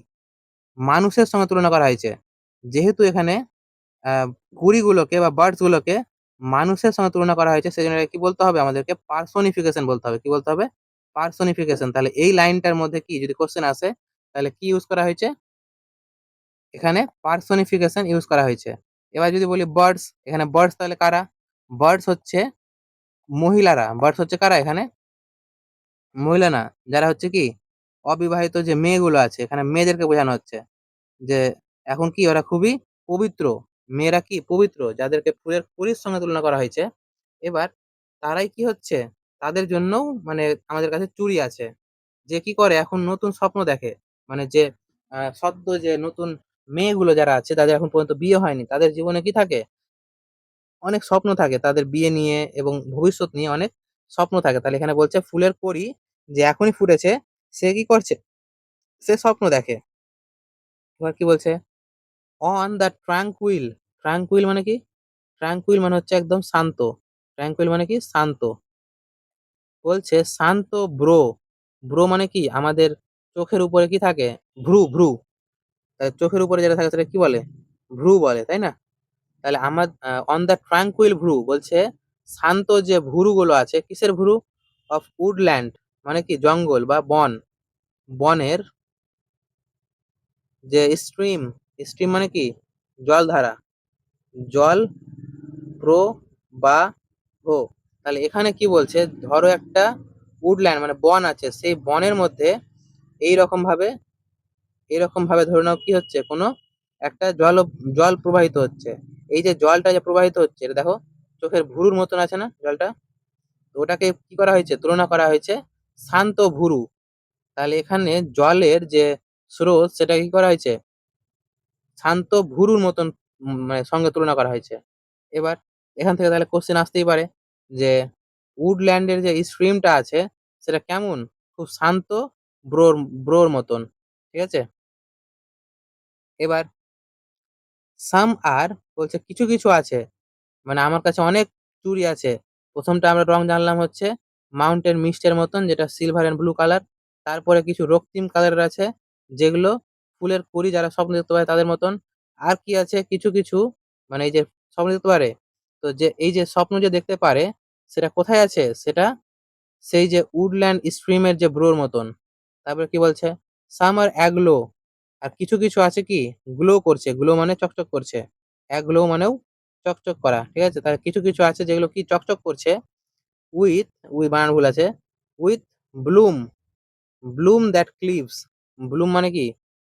মানুষের সঙ্গে তুলনা করা হয়েছে। যেহেতু এখানে আহ কুড়িগুলোকে বা বার্ডস গুলোকে মানুষের সঙ্গে তুলনা করা হয়েছে সেজন্য এটাকে কি বলতে হবে? আমাদেরকে পার্সোনিফিকেশন বলতে হবে। কি বলতে হবে? পার্সোনিফিকেশন। তাহলে এই লাইনটার মধ্যে কি যদি কোশ্চেন আসে তাহলে কি ইউজ করা হয়েছে? এখানে পার্সোনিফিকেশন ইউজ করা হয়েছে। এবার যদি বলি বার্ডস, এখানে বার্ডস তাহলে কারা? বার্ডস হচ্ছে মহিলারা। বার্ডস হচ্ছে কারা এখানে? মহিলা না, যারা হচ্ছে কি অবিবাহিত যে মেয়েগুলো আছে এখানে মেয়েদেরকে বোঝানো হচ্ছে যে এখন কি ওরা খুবই পবিত্র। মেয়েরা কি পবিত্র, যাদেরকে ফুলের কড়ির সঙ্গে তুলনা করা হয়েছে, এবার তারাই কি হচ্ছে, তাদের জন্যও মানে আমাদের কাছে চুড়ি আছে। যে কি করে এখন নতুন স্বপ্ন দেখে, মানে যে সদ্য যে নতুন মেয়েগুলো যারা আছে, তাদের এখন পর্যন্ত বিয়ে হয়নি, তাদের জীবনে কি থাকে, অনেক স্বপ্ন থাকে তাদের বিয়ে নিয়ে এবং ভবিষ্যৎ নিয়ে অনেক স্বপ্ন থাকে। তাহলে এখানে বলছে ফুলের কড়ি যে এখনই ফুটেছে, সে কি করছে, সে স্বপ্ন দেখে। এবার কি বলছে, অন দ্য ট্রাঙ্কুইল, ট্রাঙ্কুইল মানে কি, ট্রাঙ্কুইল মানে হচ্ছে একদম শান্ত, ট্রাঙ্কুইল মানে কি শান্ত, বলছে শান্ত ব্রো, ব্রো মানে কি আমাদের চোখের উপরে কি থাকে, ভ্রু ভ্রু, চোখের উপরে যেটা থাকে সেটা কি বলে, ভ্রু বলে, তাই না? তাহলে আমার অন দ্য ট্রাঙ্কুইল ভ্রু বলছে শান্ত যে ভুরুগুলো আছে, কিসের ভুরু, অফ উডল্যান্ড মানে কি জঙ্গল বা বন, বনের যে স্ট্রিম, স্ট্রিম মানে কি জলধারা, জল প্রবাহ। তাহলে এখানে কি বলছে, ধরো একটা উডল্যান্ড মানে বন আছে, সেই বনের মধ্যে এইরকম ভাবে, এরকম ভাবে ধরে নাও কি হচ্ছে, কোনো একটা জল প্রবাহিত হচ্ছে। এই যে জলটা যে প্রবাহিত হচ্ছে, এটা দেখো চোখের ভুরুর মতন আছে না জলটা, তো ওটাকে কি করা হয়েছে, তুলনা করা হয়েছে শান্ত ভুরু। তাহলে এখানে জলের যে স্রোত সেটা কি করা হয়েছে, শান্ত ভুরুর মতন মানে সঙ্গে তুলনা করা হয়েছে। এবার এখান থেকে তাহলে কোশ্চেন আসতেই পারে যে উডল্যান্ডের যে স্ট্রিমটা আছে সেটা কেমন, খুব শান্ত, ব্রোর ব্রোর মতন, ঠিক আছে। এবার সাম আর বলছে কিছু কিছু আছে, মানে আমার কাছে অনেক চুড়ি আছে। প্রথমটা আমরা রং জানলাম হচ্ছে মাউন্টেন মিস্টের মতন, যেটা সিলভার এন্ড ব্লু কালার। তারপরে কিছু রক্তিম কালারের আছে, যেগুলো ফুলের কড়ি যারা স্বপ্ন দেখতে পারে তাদের মতন। আর কি আছে, কিছু কিছু মানে এই যে স্বপ্ন দেখতে পারে, তো যে এই যে স্বপ্ন যে দেখতে পারে সেটা কোথায় আছে, সেটা সেই যে উডল্যান্ড স্ট্রিমের যে ব্রোর মতন। তারপরে কি বলছে, সামার অ্যাগ্লো, আর কিছু কিছু আছে কি গ্লো করছে, গ্লো মানে চকচক করছে, অ্যাগ্লো মানেও চকচক করা, ঠিক আছে। তাহলে কিছু কিছু আছে যেগুলো কি চকচক করছে, উইথ, উই বানান ভুল আছে, with bloom, bloom that cleaves, bloom মানে কি,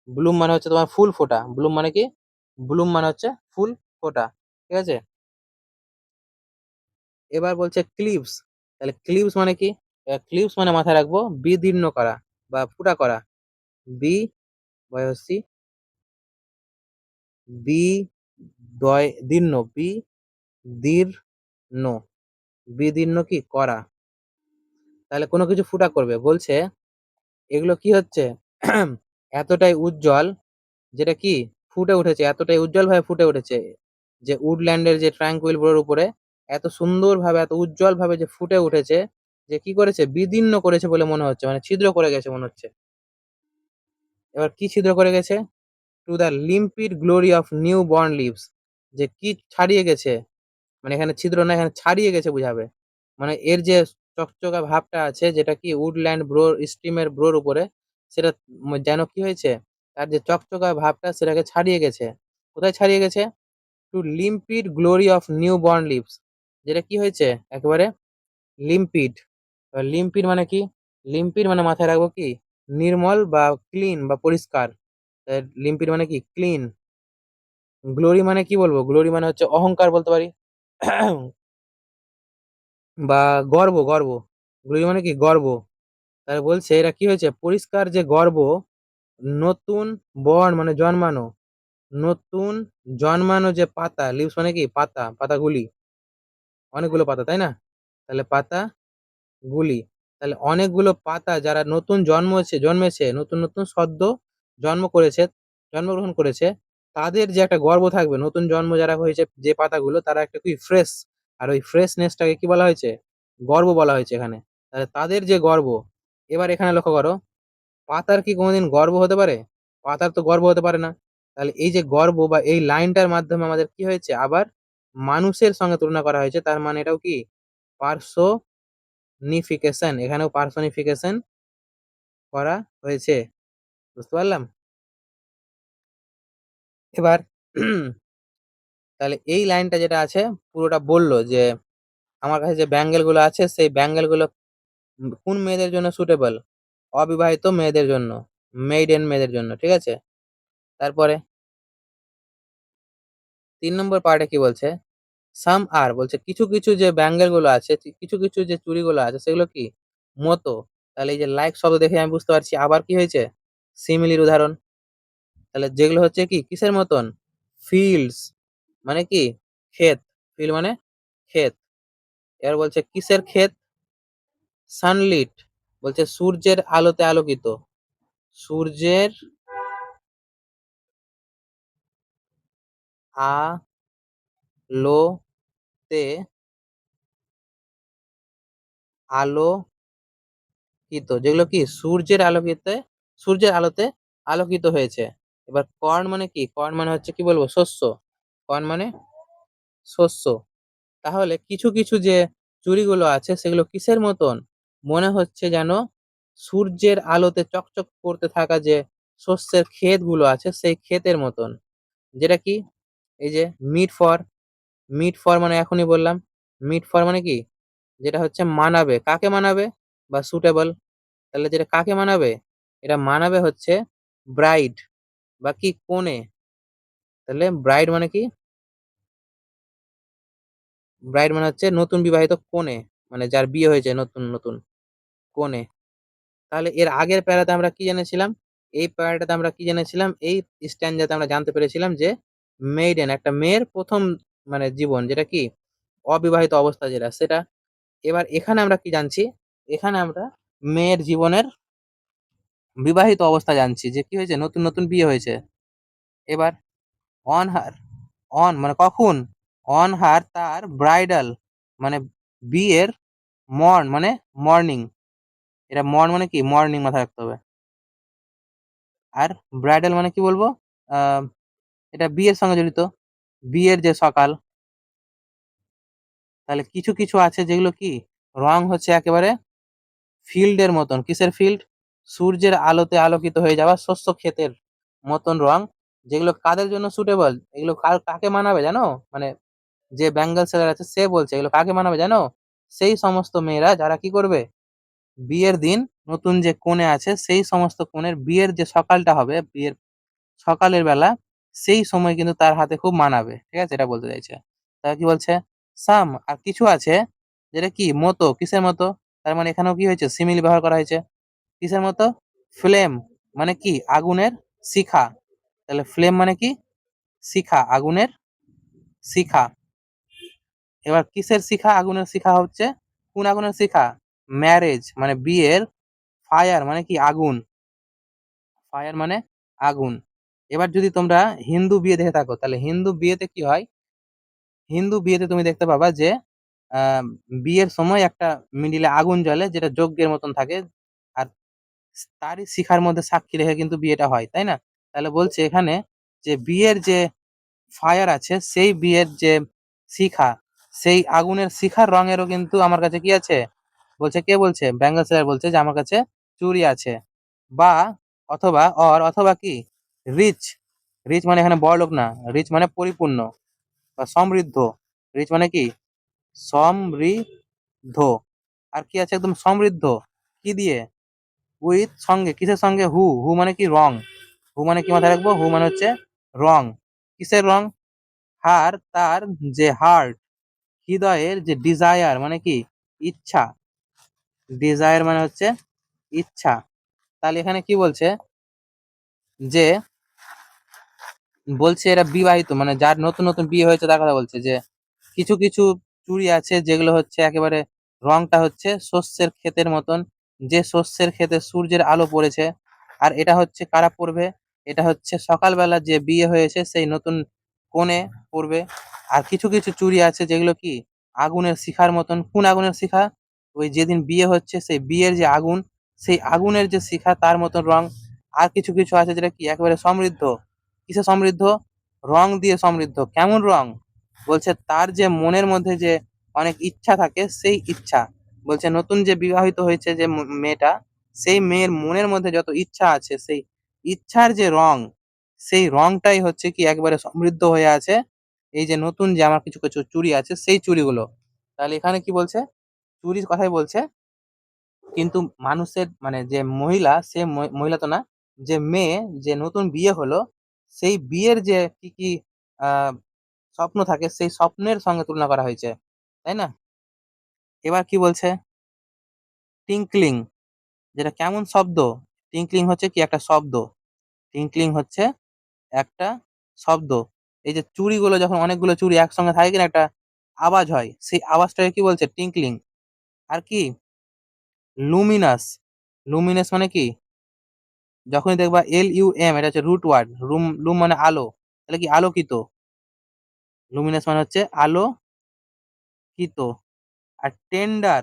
ব্লুম মানে হচ্ছে তোমার ফুল ফোটা, ব্লুম মানে কি, ব্লুম মানে হচ্ছে ফুল ফোটা, ঠিক আছে। এবার বলছে ক্লিভস, তাহলে ক্লিভস মানে কি, ক্লিভস মানে মাথায় রাখবো বিদীর্ণ করা বা ফুটা করা, বি বয়সী, বি দয় দীর্ণ, বি দীর্ণ, বিদীর্ণ কি করা, তাহলে কোনো কিছু ফুটা করবে বলছে। এগুলো কি হচ্ছে, এতটাই উজ্জ্বল, যেটা কি ফুটে উঠেছে, এতটাই উজ্জ্বল ভাবে ফুটে উঠেছে, যে উডল্যান্ডের যে ট্রাঙ্কুইল ব্রোর উপরে এত সুন্দর ভাবে এত উজ্জ্বল ভাবে যে ফুটে উঠেছে, যে কি করেছে, বিদীর্ণ করেছে বলে মনে হচ্ছে, মানে ছিদ্র করে গেছে মনে হচ্ছে। এবার কি ছিদ্র করে গেছে, to the limpid glory of new born leaves, যে কি ছাড়িয়ে গেছে, মানে এখানে ছিদ্র না, এখানে ছাড়িয়ে গেছে বুঝাবে, মানে এর যে চকচকা ভাবটা আছে, যেটা কি উডল্যান্ড ব্রোর স্টিমের ব্রোর উপরে, সেটা যেন কি হয়েছে, তার যে চকচকা ভাবটা সেটাকে ছাড়িয়ে গেছে। কোথায় ছাড়িয়ে গেছে, to limpid glory of new born leaves, যেটা কি হয়েছে একেবারে লিম্পিড। লিম্পিড মানে কি, লিম্পিড মানে মাথায় রাখবো কি নির্মল বা ক্লিন বা পরিষ্কার, লিম্পিড মানে কি ক্লিন। গ্লোরি মানে কি বলবো, গ্লোরি মানে হচ্ছে অহংকার বলতে পারি, বা গর্ব, গর্ব, গ্লোরি মানে কি গর্ব। তাহলে বলছে এরা কি হয়েছে, পরিষ্কার যে গর্ব, নতুন বর্ণ মানে জন্মানো, নতুন জন্মানো যে পাতা, লিভস মানে কি পাতা, পাতাগুলি, অনেকগুলো পাতা তাই না, তাহলে পাতা গুলি, তাহলে অনেকগুলো পাতা যারা নতুন জন্মেছে, নতুন নতুন সদ্য জন্ম করেছে, জন্মগ্রহণ করেছে, তাদের যে একটা গর্ব থাকবে, নতুন জন্ম যারা হয়েছে যে পাতাগুলো, তারা একটা কি ফ্রেশ, আর ওই ফ্রেশনেসটাকে কি বলা হয়েছে, গর্ব বলা হয়েছে এখানে। তাহলে তাদের যে গর্ব, এবার এখানে লক্ষ্য করো, পাতার কি কোনোদিন গর্ব হতে পারে, পাতার তো গর্ব হতে পারে না। তাহলে এই যে গর্ব বা এই লাইনটার মাধ্যমে আমাদের কি হয়েছে, আবার মানুষের সঙ্গে তুলনা করা হয়েছে, তার মানে এটাও কি পার্সোনিফিকেশন, এখানেও পার্সোনিফিকেশন করা হয়েছে, বুঝতে পারলাম। এবার তাহলে এই লাইনটা যেটা আছে পুরোটা বললো যে আমার কাছে যে ব্যাঙ্গেল গুলো আছে, সেই ব্যাঙ্গেল গুলো কোন মেয়েদের জন্য সুটেবল, অবিবাহিত মেয়েদের জন্য, মেইডেন মেয়েদের জন্য, ঠিক আছে। তারপরে 3 নম্বর পার্টে কি বলছে? সাম আর বলছে কিছু, কিছু যে ব্যাঙ্গেল গুলো আছে, কিছু, কিছু যে চুড়িগুলো আছে সেগুলো কি? মতো। তাহলে এই যে লাইক শব্দ দেখে আমি বুঝতে পারছি আবার কি হয়েছে? সিমিলির উদাহরণ। তাহলে যেগুলো হচ্ছে কি কিসের মতন? ফিল্ডস মানে কি? ক্ষেত। ফিল্ড মানে ক্ষেত। এবার বলছে কিসের ক্ষেত? সানলিট বলছে সূর্যের আলোতে আলোকিত। সূর্যের আলোতে আলোকিত, যেগুলো কি সূর্যের আলোতে আলোকিত হয়েছে। এবার কর্ন মানে কি? কর্ন মানে হচ্ছে কি বলবো? শস্য। কর্ন মানে শস্য। তাহলে কিছু কিছু যে চুড়িগুলো আছে সেগুলো কিসের মতন? মনে হচ্ছে যেন সূর্যের আলোতে চকচক করতে থাকা যে শস্যের ক্ষেতগুলো আছে সেই ক্ষেতের মতন। যেটা কি? এই যে মিট ফর, মিট ফর মানে এখনই বললাম, মিট ফর মানে কি? যেটা হচ্ছে মানাবে, কাকে মানাবে? বা সুটেবল। তাহলে যেটা কাকে মানাবে? এটা মানাবে হচ্ছে ব্রাইড বা কি কনে। তাহলে ব্রাইড মানে কি? ব্রাইড মানে হচ্ছে নতুন বিবাহিত কনে, মানে যার বিয়ে হয়েছে নতুন নতুন, কনে। তাহলে এর আগের প্যারাতে আমরা কি জেনেছিলাম? এই প্যারাটাতে আমরা কি জেনেছিলাম? এই স্ট্যান্ডাতে আমরা জানতে পেরেছিলাম যে মেইডেন একটা মেয়ের প্রথম মানে জীবন, যেটা কি অবিবাহিত অবস্থা যেটা সেটা। এবার এখানে আমরা কি জানছি? এখানে আমরা মেয়ের জীবনের বিবাহিত অবস্থা জানছি, যে কি হয়েছে? নতুন নতুন বিয়ে হয়েছে। এবার অন হার, অন মানে কখন? অন হার তার ব্রাইডাল মানে বিয়ের, মর্ন মানে মর্নিং। এটা মর্ন মানে কি? মর্নিং মাথায় রাখতে হবে। আর ব্রাইডাল মানে কি বলবো? আহ এটা বিয়ের সঙ্গে জড়িত, বিয়ের যে সকাল। তাহলে কিছু কিছু আছে যেগুলো কি রং হচ্ছে একেবারে ফিল্ডের মতন। কিসের ফিল্ড? সূর্যের আলোতে আলোকিত হয়ে যাওয়া শস্য ক্ষেতের মতন রং। যেগুলো কাদের জন্য সুটেবল? এগুলো কাকে মানাবে জানো? মানে যে বেঙ্গল সেলার আছে সে বলছে এগুলো কাকে মানাবে জানো? সেই সমস্ত মেয়েরা যারা কি করবে বিয়ের দিন, নতুন যে কনে আছে সেই সমস্ত কনের বিয়ের যে সকালটা হবে, বিয়ের সকালের বেলা, সেই সময় কিন্তু তার হাতে খুব মানাবে। ঠিক আছে, এটা বলতে চাইছে। তারা কি বলছে? সাম আর কিছু আছে যেটা কি মতো। কিসের মতো? তার মানে এখানেও কি হয়েছে? সিমিলি ব্যবহার করা হয়েছে। কিসের মতো? ফ্লেম মানে কি? আগুনের শিখা। তাহলে ফ্লেম মানে কি? শিখা, আগুনের শিখা। এবার কিসের শিখা? আগুনের শিখা হচ্ছে কোন আগুনের শিখা? ম্যারেজ মানে বিয়ের। ফায়ার মানে কি? আগুন। ফায়ার মানে আগুন। এবার যদি তোমরা হিন্দু বিয়ে দেখে থাকো তাহলে হিন্দু বিয়েতে কি হয়? হিন্দু বিয়েতে তুমি দেখতে পাবা যে আহ, বিয়ের সময় একটা মিডিলে আগুন জ্বলে যেটা যজ্ঞের মতন থাকে। আর তারই শিখার মধ্যে সাক্ষী রেখে কিন্তু বিয়েটা হয়, তাই না? তাহলে বলছে এখানে যে বিয়ের যে ফায়ার আছে, সেই বিয়ের যে শিখা, সেই আগুনের শিখার রঙেরও কিন্তু আমার কাছে কি আছে? বলছে কে বলছে? বেঙ্গল স্যার বলছে যে আমার কাছে চুড়ি আছে। বা অথবা অথবা কি রিচ। রিচ মানে এখানে বড়লোক না, রিচ মানে পরিপূর্ণ বা সমৃদ্ধ। রিচ মানে কি? সমৃদ্ধ। আর কি আছে? একদম সমৃদ্ধ। কি দিয়ে? উইথ সঙ্গে, কিসের সঙ্গে? হু, হু মানে কি? রং। হু মানে কি মাথায় রাখবো? হু মানে হচ্ছে রং। কিসের রং? হার তার যে হার্ট, হৃদয়ের যে ডিজায়ার মানে কি? ইচ্ছা। ডিজায়ার মানে হচ্ছে ইচ্ছা। তাহলে এখানে কি বলছে? যে বলছে এরা বিবাহিত মানে যার নতুন নতুন বিয়ে হয়েছে তার কথা বলছে। যে কিছু কিছু চুড়ি আছে যেগুলো হচ্ছে একেবারে রংটা হচ্ছে শস্যের ক্ষেতের মতন, যে শস্যের ক্ষেতে সূর্যের আলো পড়েছে। আর এটা হচ্ছে কারা পড়বে? এটা হচ্ছে সকালবেলা যে বিয়ে হয়েছে সেই নতুন কনে পড়বে। আর কিছু কিছু চুড়ি আছে যেগুলো কি আগুনের শিখার মতন। কোন আগুনের শিখা? ওই যেদিন বিয়ে হচ্ছে সেই বিয়ের যে আগুন, সেই আগুনের যে শিখা তার মতন রং। আর কিছু কিছু আছে যেটা কি একেবারে সমৃদ্ধ। কিসে সমৃদ্ধ? রং দিয়ে সমৃদ্ধ। কেমন রং? বলছে তার যে মনের মধ্যে যে অনেক ইচ্ছা থাকে সেই ইচ্ছা। বলছে নতুন যে বিবাহিত হয়েছে যে মেয়েটা, সেই মেয়ের মনের মধ্যে যত ইচ্ছা আছে সেই ইচ্ছার যে রং, সেই রংটাই হচ্ছে কি একবারে সমৃদ্ধ হয়ে আছে এই যে নতুন যে আমার কিছু কিছু চুড়ি আছে সেই চুড়িগুলো। তাহলে এখানে কি বলছে? চুরির কথাই বলছে। কিন্তু মানুষের মানে যে মহিলা, সে মহিলা তো না, যে মেয়ে, যে নতুন বিয়ে হলো, সেই বিয়ের যে কি কি স্বপ্ন থাকে সেই স্বপ্নের সঙ্গে তুলনা করা হয়েছে, তাই না? এবার কি বলছে, টিঙ্কলিং, যেটা কেমন শব্দ? টিঙ্কলিং হচ্ছে কি একটা শব্দ, টিঙ্কলিং হচ্ছে একটা শব্দ। এই যে চুড়িগুলো যখন অনেকগুলো চুড়ি একসঙ্গে থাকে কিনা একটা আওয়াজ হয়, সেই আওয়াজটাকে কি বলছে? টিঙ্কলিং। আর কি লুমিনাস, লুমিনাস মানে কি, যখনই দেখবা LUM, এটা হচ্ছে রুট ওয়ার্ড, লুম মানে আলো, তাহলে কি আলোকিত, লুমিনাস মানে হচ্ছে আলোকিত। আর টেন্ডার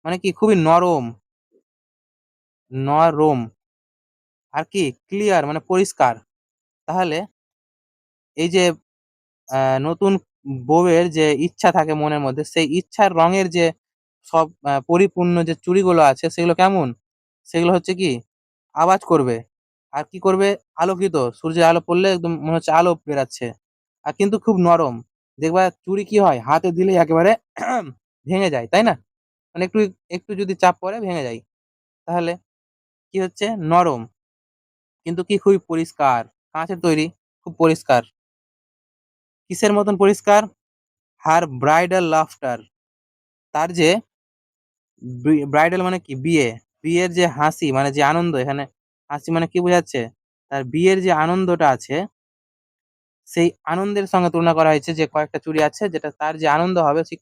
মানে কি খুবই নরম, নরম। আর কি ক্লিয়ার মানে পরিষ্কার। তাহলে এই যে নতুন বউয়ের যে ইচ্ছা থাকে মনের মধ্যে, সেই ইচ্ছার রঙের যে সব পরিপূর্ণ যে চুড়িগুলো আছে সেগুলো কেমন? সেগুলো হচ্ছে কি আওয়াজ করবে। আর কি করবে? আলোকিত, সূর্যের আলো পড়লে একদম মনে হচ্ছে আলো বেরাচ্ছে। আর কিন্তু খুব নরম। দেখবা চুড়ি কি হয় হাতে দিলেই একেবারে ভেঙে যায়, তাই না? মানে একটু একটু যদি চাপ পড়ে ভেঙে যায়। তাহলে কি হচ্ছে? নরম, কিন্তু কি খুবই পরিষ্কার, কাঁচের তৈরি, খুব পরিষ্কার। কিসের মতন পরিষ্কার? হার ব্রাইডাল লাফটার, তার যে ব্রাইডাল মানে কি বিয়ে, বিয়ের যে হাসি মানে যে আনন্দ, এখানে হাসি মানে কি বোঝাচ্ছে? তার বিয়ের যে আনন্দটা আছে, সেই আনন্দের সঙ্গে তুলনা করা হয়েছে, যে কয়েকটা চুড়ি আছে যেটা তার যে আনন্দ হবে ঠিক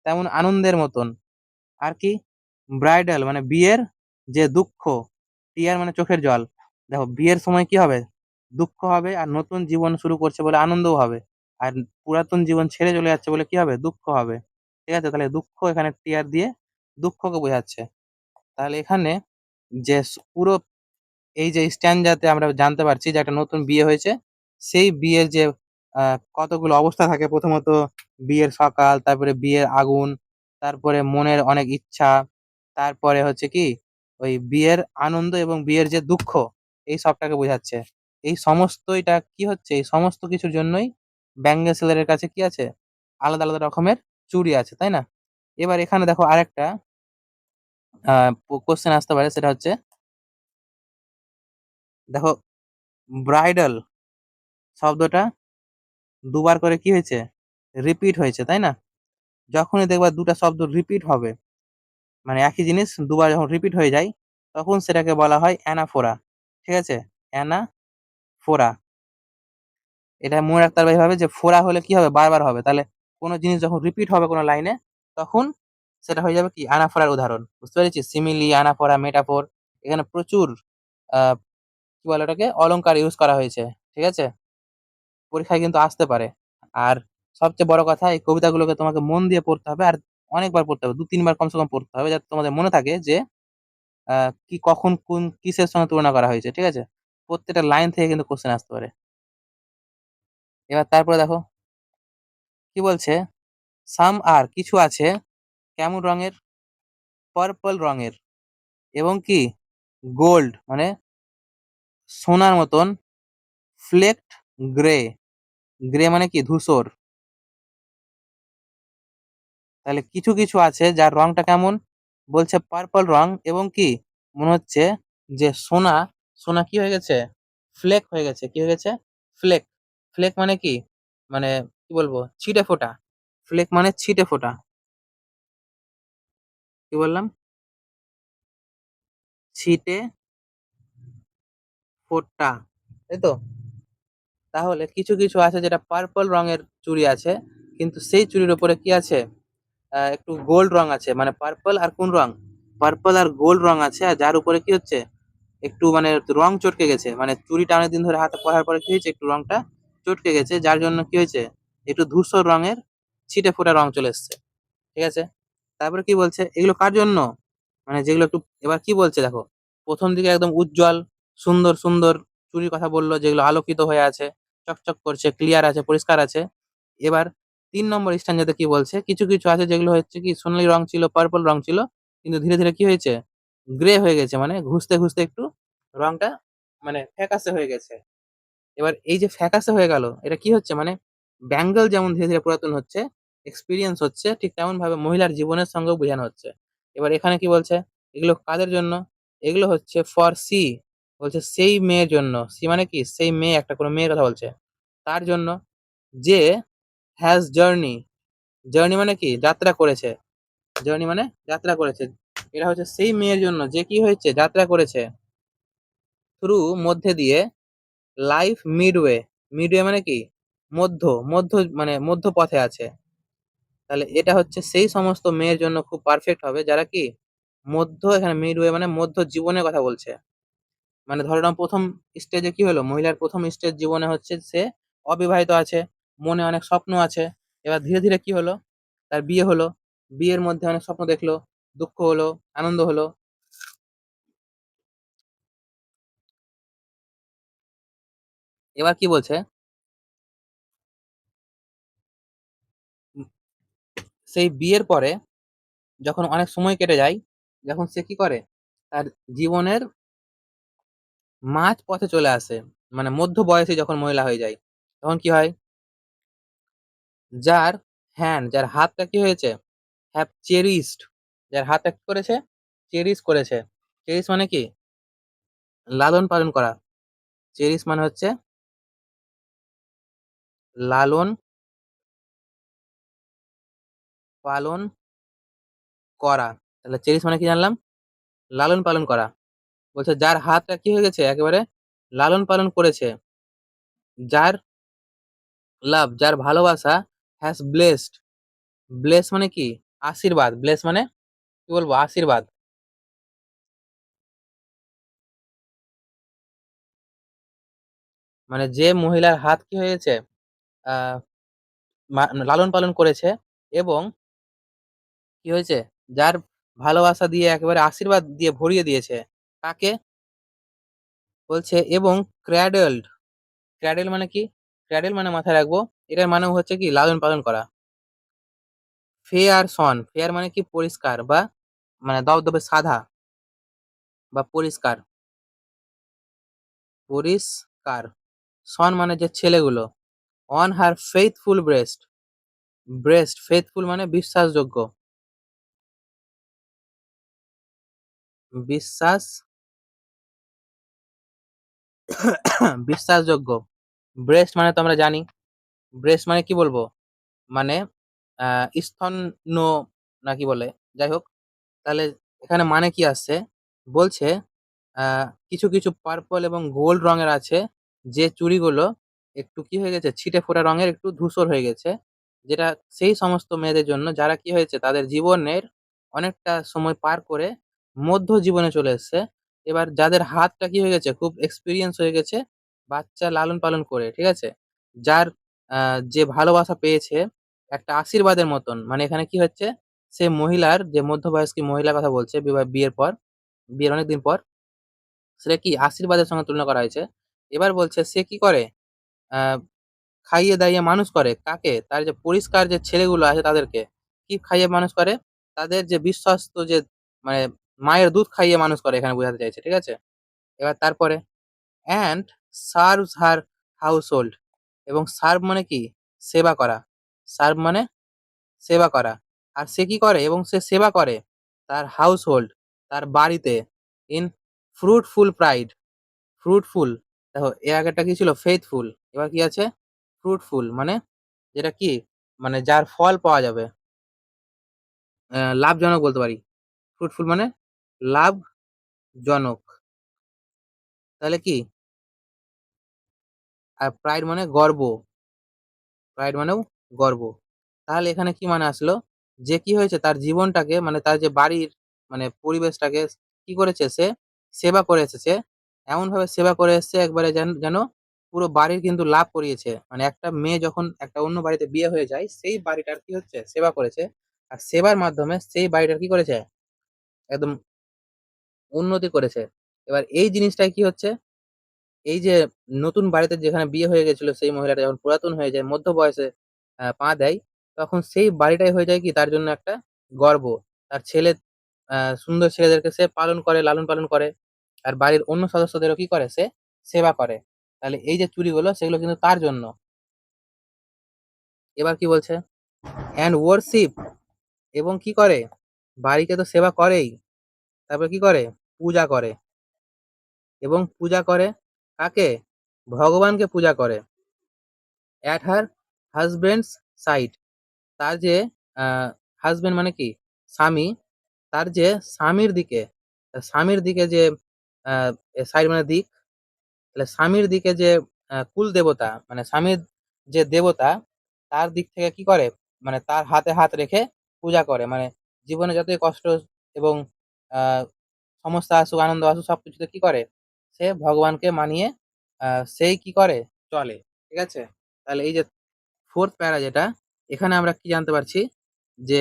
তেমন আনন্দের মতন। আর কি ব্রাইডাল মানে বিয়ের যে দুঃখ, টিয়ার মানে চোখের জল। দেখো বিয়ের সময় কি হবে? দুঃখ হবে, আর নতুন জীবন শুরু করছে বলে আনন্দও হবে। আর পুরাতন জীবন ছেড়ে চলে যাচ্ছে বলে কি হবে? দুঃখ হবে। ঠিক আছে, তাহলে দুঃখ এখানে টিয়ার দিয়ে দুঃখকে বোঝাচ্ছে। তাহলে এখানে যে পুরো এই যে স্ট্যান্ডাতে আমরা জানতে পারছি যে একটা নতুন বিয়ে হয়েছে, সেই বিয়ের যে কতগুলো অবস্থা থাকে, প্রথমত বিয়ের সকাল, তারপরে বিয়ের আগুন, তারপরে মনের অনেক ইচ্ছা, তারপরে হচ্ছে কি ওই বিয়ের আনন্দ এবং বিয়ের যে দুঃখ, এই সবটাকে বোঝাচ্ছে। এই সমস্ত এটা কি হচ্ছে? এই সমস্ত কিছুর জন্যই ব্যাঙ্গেল সেলারের কাছে কি আছে? আলাদা আলাদা রকমের চুড়ি আছে, তাই না? এবার এখানে দেখো আরেকটা কোশ্চেন আসতে পারে, সেটা হচ্ছে দেখো ব্রাইডাল শব্দটা দুবার করে কি হয়েছে? রিপিট হয়েছে, তাই না? যখনই দেখবা দুটা শব্দ রিপিট হবে, মানে একই জিনিস দুবার যখন রিপিট হয়ে যায়, তখন সেটাকে বলা হয় অ্যানাফোরা। ঠিক আছে, অ্যানাফোরা। এটা মনে রাখতে হবে এইভাবে, যে ফোরা হলে কি হবে? বারবার হবে। তাহলে কোনো জিনিস যখন রিপিট হবে কোনো লাইনে, তখন সেটা হয়ে যাবে কি অ্যানাফোরার উদাহরণ। বুঝতে পেরেছি? সিমিলি, অ্যানাফোরা, মেটাফোর, এখানে প্রচুর আহ কি বলে ওটাকে, অলংকার ইউজ করা হয়েছে। ঠিক আছে, পরীক্ষায় কিন্তু আসতে পারে। আর সবচেয়ে বড় কথা, এই কবিতাগুলোকে তোমাকে মন দিয়ে পড়তে হবে, আর অনেকবার পড়তে হবে, 2-3 বার কমসে কম পড়তে হবে, যাতে তোমাদের মনে থাকে যে কি কখন কোন কিসের সঙ্গে তুলনা করা হয়েছে। ঠিক আছে, প্রত্যেকটা লাইন থেকে কিন্তু কোশ্চেন আসতে পারে। এবার তারপরে দেখো কি বলছে, সাম আর কিছু আছে কেমন রঙের? পার্পল রঙের, এবং কি গোল্ড মানে সোনার মতন, ফ্লেক্ট গ্রে, গ্রে মানে কি ধূসর। তাহলে কিছু কিছু আছে যার রংটা কেমন? বলছে পার্পল রং, এবং কি মনে হচ্ছে যে সোনা, সোনা কি হয়ে গেছে? ফ্লেক হয়ে গেছে। কি হয়ে গেছে? ফ্লেক। ফ্লেক মানে কি, মানে কি বলবো, ছিটে ফোটা। ফ্লেক মানে ছিটে ফোটা। কি বললাম? ছিটে ফোটা, তাই তো? তাহলে কিছু কিছু আছে যেটা পার্পল রঙের চুড়ি আছে, কিন্তু সেই চুড়ির উপরে কি আছে? একটু গোল্ড রং আছে, মানে পার্পল আর কোন রং? পার্পল আর গোল্ড রং আছে, আর যার উপরে কি হচ্ছে? একটু মানে রং চটকে গেছে, মানে চুড়িটা অনেকদিন ধরে হাতে পরার পরে কি হয়েছে? একটু রংটা চটকে গেছে, যার জন্য কি হয়েছে? একটু ধূসর রঙের ছিটে ফোটা রং চলে এসছে। ঠিক আছে, তারপরে কি বলছে এগুলো কার জন্য? মানে যেগুলো একটু, এবার কি বলছে দেখো, প্রথম দিকে একদম উজ্জ্বল সুন্দর সুন্দর চুড়ির কথা বললো, যেগুলো আলোকিত হয়ে আছে, চকচক করছে, ক্লিয়ার আছে, পরিষ্কার আছে। এবার 3 নম্বর স্ট্যান্ডাতে কি বলছে, কিছু কিছু আছে যেগুলো হচ্ছে কি সোনালী রং ছিল, পার্পল রং ছিল, কিন্তু ধীরে ধীরে কি হয়েছে? গ্রে হয়ে গেছে, মানে ঘুষতে ঘুষতে একটু রংটা মানে ফ্যাকাশে হয়ে গেছে। এবার এই যে ফ্যাকাশে হয়ে গেল, এটা কি হচ্ছে? মানে ব্যাঙ্গল যেমন ধীরে ধীরে পুরাতন হচ্ছে, এক্সপিরিয়েন্স হচ্ছে, ঠিক তেমন ভাবে মহিলার জীবনের সঙ্গেও বোঝানো হচ্ছে। এবার এখানে কি বলছে, এগুলো কাদের জন্য? এগুলো হচ্ছে ফর সি, বলছে সেই মেয়ের জন্য। সি মানে কি? সেই মেয়ে, একটা কোনো মেয়ের কথা বলছে, তার জন্য, যে হ্যাজ জার্নি, জার্নি মানে কি যাত্রা করেছে, জার্নি মানে যাত্রা করেছে। এটা হচ্ছে সেই মেয়ের জন্য যে কি হয়েছে যাত্রা করেছে থ্রু মধ্যে দিয়ে লাইফ মিডওয়ে, মিডওয়ে মানে কি মধ্য, মধ্য মানে মধ্য পথে আছে। তাহলে এটা হচ্ছে সেই সমস্ত মেয়ের জন্য খুব পারফেক্ট হবে যারা কি মধ্য, এখানে মিডওয়ে মানে মধ্য জীবনের কথা বলছে। মানে ধরে নাও প্রথম স্টেজে কি হলো, মহিলার প্রথম স্টেজ জীবনে হচ্ছে সে অবিবাহিত আছে, মনে অনেক স্বপ্ন আছে। এবার ধীরে ধীরে কি হলো, তার বিয়ে হলো, বিয়ের মধ্যে অনেক স্বপ্ন দেখলো, দুঃখ হলো, আনন্দ হলো। এবার কি বলছে, উম, সেই বিয়ের পরে যখন অনেক সময় কেটে যায়, যখন সে কি করে তার জীবনের মাঝ পথে চলে আসে, মানে মধ্য বয়সে যখন মহিলা হয়ে যায়, তখন কি হয়, যার হ্যান্ড, যার হাতটা কি হয়েছে, হ্যাভ চেরিশড, যার হাতটা কি করেছে, চেরিশ করেছে। চেরিশ মানে কি লালন পালন করা, চেরিশ মানে হচ্ছে লালন পালন করা। তাহলে চেরিশ মানে কি জানলাম, লালন পালন করা। বলছে যার হাতটা কি হয়ে গেছে একেবারে লালন পালন করেছে, যার লাভ, যার ভালোবাসা হ্যাজ ব্লেসড, ব্লেস মানে কি আশীর্বাদ, ব্লেস মানে কি বলবো আশীর্বাদ। মানে যে মহিলার হাত কি হয়েছে আহ লালন পালন করেছে, এবং কি হয়েছে, যার ভালোবাসা দিয়ে একেবারে আশীর্বাদ দিয়ে ভরিয়ে দিয়েছে, কাকে বলছে, এবং ক্র্যাডেলড, ক্র্যাডেল মানে কি, ক্র্যাডেল মানে মাথায় রাখবো, এটার মানে হচ্ছে কি লালন পালন করা। ফেয়ার সন, ফেয়ার মানে কি পরিষ্কার বা মানে দবদবে সাদা বা পরিষ্কার, পরিষ্কার। সন মানে যে ছেলেগুলো, on her faithful breast, breast faithful মানে বিশ্বাসযোগ্য, বিশ্বাস বিশ্বাসযোগ্য। ব্রেস্ট মানে তো আমরা জানি, ব্রেস্ট মানে কি বলবো, মানে স্তন না কি বলে, যাই হোক। তাহলে এখানে মানে কি আসছে, বলছে কিছু কিছু পার্পল এবং গোল্ড রঙের আছে, যে চুড়িগুলো একটু কি হয়ে গেছে ছিটে ফোটা রঙের, একটু ধূসর হয়ে গেছে, যেটা সেই সমস্ত মেয়েদের জন্য যারা কি হয়েছে তাদের জীবনের অনেকটা সময় পার করে মধ্য জীবনে চলে এসেছে। এবার যাদের হাতটা কি হয়ে গেছে খুব এক্সপিরিয়েন্স হয়ে গেছে বাচ্চা লালন পালন করে, ঠিক আছে, যার যে ভালোবাসা পেয়েছে একটা আশীর্বাদের মতন, মানে এখানে কি হচ্ছে, সে মহিলার যে মধ্যবয়স্ক মহিলার কথা বলছে বিয়ের পর, বিয়ের অনেকদিন পর, সেটা কি আশীর্বাদের সঙ্গে তুলনা করা হয়েছে। এবার বলছে সে কি করে, আহ খাইয়ে দাইয়ে মানুষ করে কাকে, তার যে পরিষ্কার যে ছেলেগুলো আছে তাদেরকে কি খাইয়ে মানুষ করে, তাদের যে বিশ্বস্ত যে মানে মায়ের দুধ খাইয়ে মানুষ করে, এখানে বোঝাতে চাইছে, ঠিক আছে। এবার তারপরে and serves her house hold, এবং সার্ভ মানে কি সেবা করা, সার্ভ মানে সেবা করা। আর সে কি করে, এবং সে সেবা করে তার হাউস হোল্ড, তার বাড়িতে, ইন ফ্রুটফুল প্রাইড, ফ্রুটফুল, দেখো এর আগেরটা কি ছিল ফেথফুল, এবার কি আছে ফ্রুটফুল, মানে যেটা কি মানে যার ফল পাওয়া যাবে, লাভজনক বলতে পারি। ফ্রুটফুল মানে লাভজনক। তাহলে কি, আর প্রাইড মানে গর্ব, প্রাইড মানেও গর্ব। তাহলে এখানে কি মানে আসলো, যে কি হয়েছে তার জীবনটাকে মানে তার যে বাড়ির মানে পরিবেশটাকে কি করেছে সে সেবা করে এসেছে, এমন ভাবে সেবা করে এসেছে একবারে যেন যেন পুরো বাড়ির কিন্তু লাভ করিয়েছে। মানে একটা মেয়ে যখন একটা অন্য বাড়িতে বিয়ে হয়ে যায় সেই বাড়িটার কি হচ্ছে সেবা করেছে, আর সেবার মাধ্যমে সেই বাড়িটার কি করেছে একদম উন্নতি করেছে। এবার এই জিনিসটাই কি হচ্ছে, এই যে নতুন বাড়িতে যেখানে বিয়ে হয়ে গেছিল সেই মহিলাটা যখন পুরাতন হয়ে যায় মধ্য বয়সে পা দেয়, তখন সেই বাড়িটাই হয়ে যায় কি তার জন্য একটা গর্ব। তার ছেলে সুন্দর ছেলেদেরকে সে পালন করে, লালন পালন করে, আর বাড়ির অন্য সদস্যদেরও কি করে সে সেবা করে। তাহলে এই যে চুরিগুলো সেগুলো কিন্তু তার জন্য। এবার কি বলছে, অ্যান্ড ওয়ার্শিপ, এবং কি করে বাড়িকে তো সেবা করেই, তারপর কি করে পূজা করে, এবং পূজা করে কাকে, ভগবানকে পূজা করে, অ্যাট হার হাজবেন্ডস সাইড, তার যে হাসব্যান্ড মানে কি স্বামী, তার যে স্বামীর দিকে যে সাইড মানে দিক, তাহলে স্বামীর দিকে যে কুল দেবতা মানে স্বামীর যে দেবতা, তার দিক থেকে কি করে, মানে তার হাতে হাত রেখে পূজা করে, মানে জীবনে যতই কষ্ট এবং আহ সমস্যা আসুক আনন্দ আসুক সবকিছুতে কি করে, সে ভগবানকে মানিয়ে সেই কি করে চলে। ঠিক আছে, তাহলে এই যে ফোর্থ প্যারা যেটা, এখানে আমরা কি জানতে পারছি যে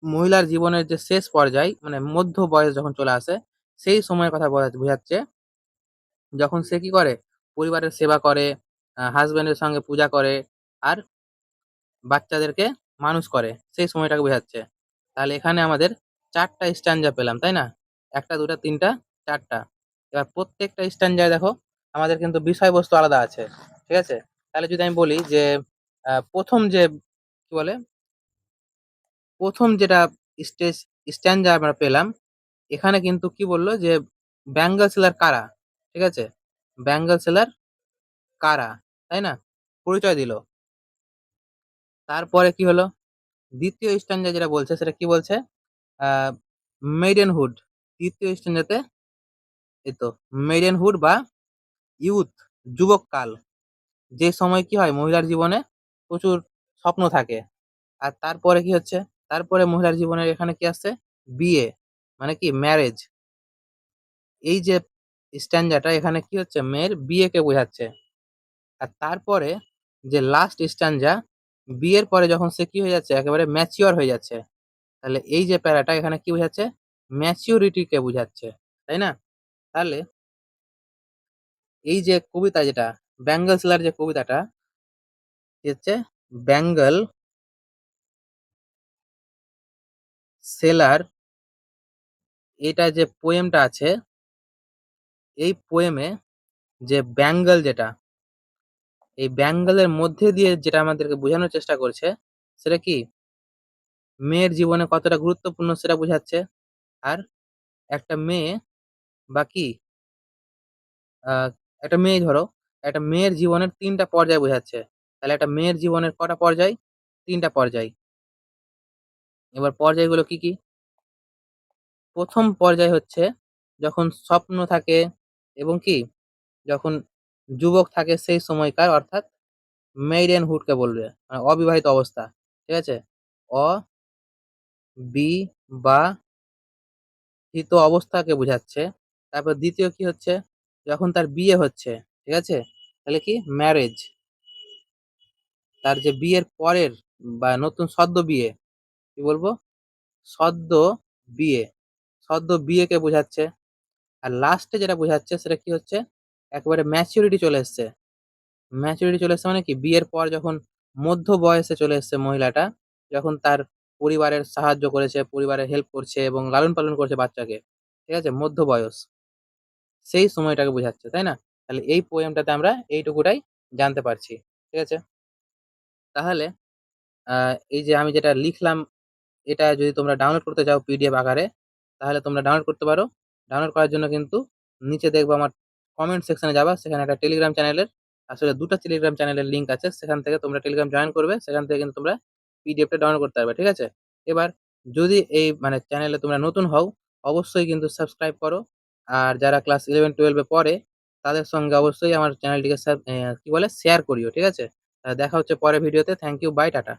মহিলার জীবনের যে শেষ পর্যায় মানে মধ্য বয়স যখন চলে আসে, সেই সময়ের কথা বোঝাচ্ছে, যখন সে কি করে পরিবারের সেবা করে, হাজবেন্ডের সঙ্গে পূজা করে, আর বাচ্চাদেরকে মানুষ করে, সেই সময়টাকে বোঝাচ্ছে। তাহলে এখানে আমাদের ৪ টা স্ট্যান্জা পেলাম, তাই না? ১ টা ২ টা ৩ টা ৪ টা। এবার প্রত্যেকটা স্ট্যান্জায় দেখো আমাদের কিন্তু বিষয়বস্তু আলাদা আছে। ঠিক আছে? তাহলে যদি আমি বলি যে ১ম যে কি বলে? ১ম যেটা স্টেজ স্ট্যান্জা আমরা পেলাম, এখানে কিন্তু কি বলল যে ব্যাঙ্গল সেলার কারা? ঠিক আছে? ব্যাঙ্গল সেলার কারা? তাই না? পরিচয় দিল। তারপরে কি হলো? ২য় স্ট্যান্জা যেটা বলছে সেটা কি বলছে? আ মেইডেনহুড। ৩য় স্ট্যান্জাতে এইতো মেইডেনহুড বা ইয়ুথ, যুবককাল। যে সময় কি হয় মহিলার জীবনে প্রচুর স্বপ্ন থাকে। আর তারপরে কি হচ্ছে? তারপরে মহিলার জীবনের এখানে কি আসছে? বিয়ে। মানে কি ম্যারেজ। এই যে স্ট্যান্জাটা এখানে কি হচ্ছে? মেয়ের বিয়েকে বোঝাচ্ছে। আর তারপরে যে লাস্ট স্ট্যান্জা, বিয়ের পরে যখন সে কি হয়ে যাচ্ছে? একেবারে ম্যাচিউর হয়ে যাচ্ছে। তাহলে এই যে প্যারাটা এখানে কি বোঝাচ্ছে? ম্যাচিউরিটি কে বুঝাচ্ছে। তাই না? তাহলে এই যে কবিতা যেটা, ব্যাঙ্গল সেলার যে কবিতাটা, কি হচ্ছে? ব্যাঙ্গল সেলার, এটা যে পোয়েমটা আছে, এই পোয়েমে যে ব্যাঙ্গল যেটা, এই ব্যাঙ্গলের মধ্যে দিয়ে যেটা আমাদেরকে বোঝানোর চেষ্টা করছে, সেটা কি? মেয়ের জীবনে কতটা গুরুত্বপূর্ণ সেটা বুঝাচ্ছে। আর একটা মেয়ে বা কি আ একটা মেয়ে ধরো, একটা মেয়ের জীবনের ৩ টা পর্যায় বোঝাচ্ছে। তাহলে একটা মেয়ের জীবনের কটা পর্যায়? ৩ টা পর্যায়। এবার পর্যায়গুলো কি, কি? ১ম পর্যায় হচ্ছে যখন স্বপ্ন থাকে এবং কি যখন যুবক থাকে সেই সময়কার, অর্থাৎ মেইডেনহুড কে বলবে। মানে অবিবাহিত অবস্থা। ঠিক আছে? অবিবাহিত অবস্থাকে বুঝাচ্ছে। তারপর ২য় কি হচ্ছে? যখন তার বিয়ে হচ্ছে। ঠিক আছে? তাহলে কি? ম্যারেজ। তার যে বিয়ের পরের বা নতুন সদ্য বিয়ে, কি বলবো? সদ্য বিয়ে। সদ্য বিয়েকে বোঝাচ্ছে। আর লাস্টে যেটা বোঝাচ্ছে সেটা কি হচ্ছে? একেবারে ম্যাচুরিটি চলে এসছে। ম্যাচুরিটি চলে এসছে মানে কি? বিয়ের পর যখন মধ্য বয়সে চলে এসছে মহিলাটা, যখন তার পরিবারের সাহায্য করেছে, পরিবারের হেল্প করছে এবং লালন-পালন করছে বাচ্চাকে। ঠিক আছে? মধ্য বয়স। সেই সময়টাকে বোঝাচ্ছে, তাই না? তাহলে এই পোয়েমটাতে আমরা এইটুকুটাই জানতে পারছি। ঠিক আছে? তাহলে আ এই যে আমি যেটা লিখলাম, এটা যদি তোমরা ডাউনলোড করতে চাও পিডিএফ আকারে, তাহলে তোমরা ডাউনলোড করতে পারো। ডাউনলোড করার জন্য কিন্তু নিচে দেখবা আমার কমেন্ট সেকশনে যাবা, সেখানে একটা টেলিগ্রাম চ্যানেলের, আসলে ২ টা টেলিগ্রাম চ্যানেলের লিঙ্ক আছে। সেখান থেকে তোমরা টেলিগ্রাম জয়েন করবে। সেখান থেকে কিন্তু তোমরা পিডিএফটা ডাউনলোড করতে পারবে। ঠিক আছে? এবার যদি এই মানে চ্যানেলে তোমরা নতুন হও, অবশ্যই কিন্তু সাবস্ক্রাইব করো। আর যারা ক্লাস 11-12 এ পড়ে, তাদের সঙ্গে অবশ্যই আমার চ্যানেলটিকে কি বলে শেয়ার করিও। ঠিক আছে? দেখা হচ্ছে পরের ভিডিওতে। Thank you. Bye, tata.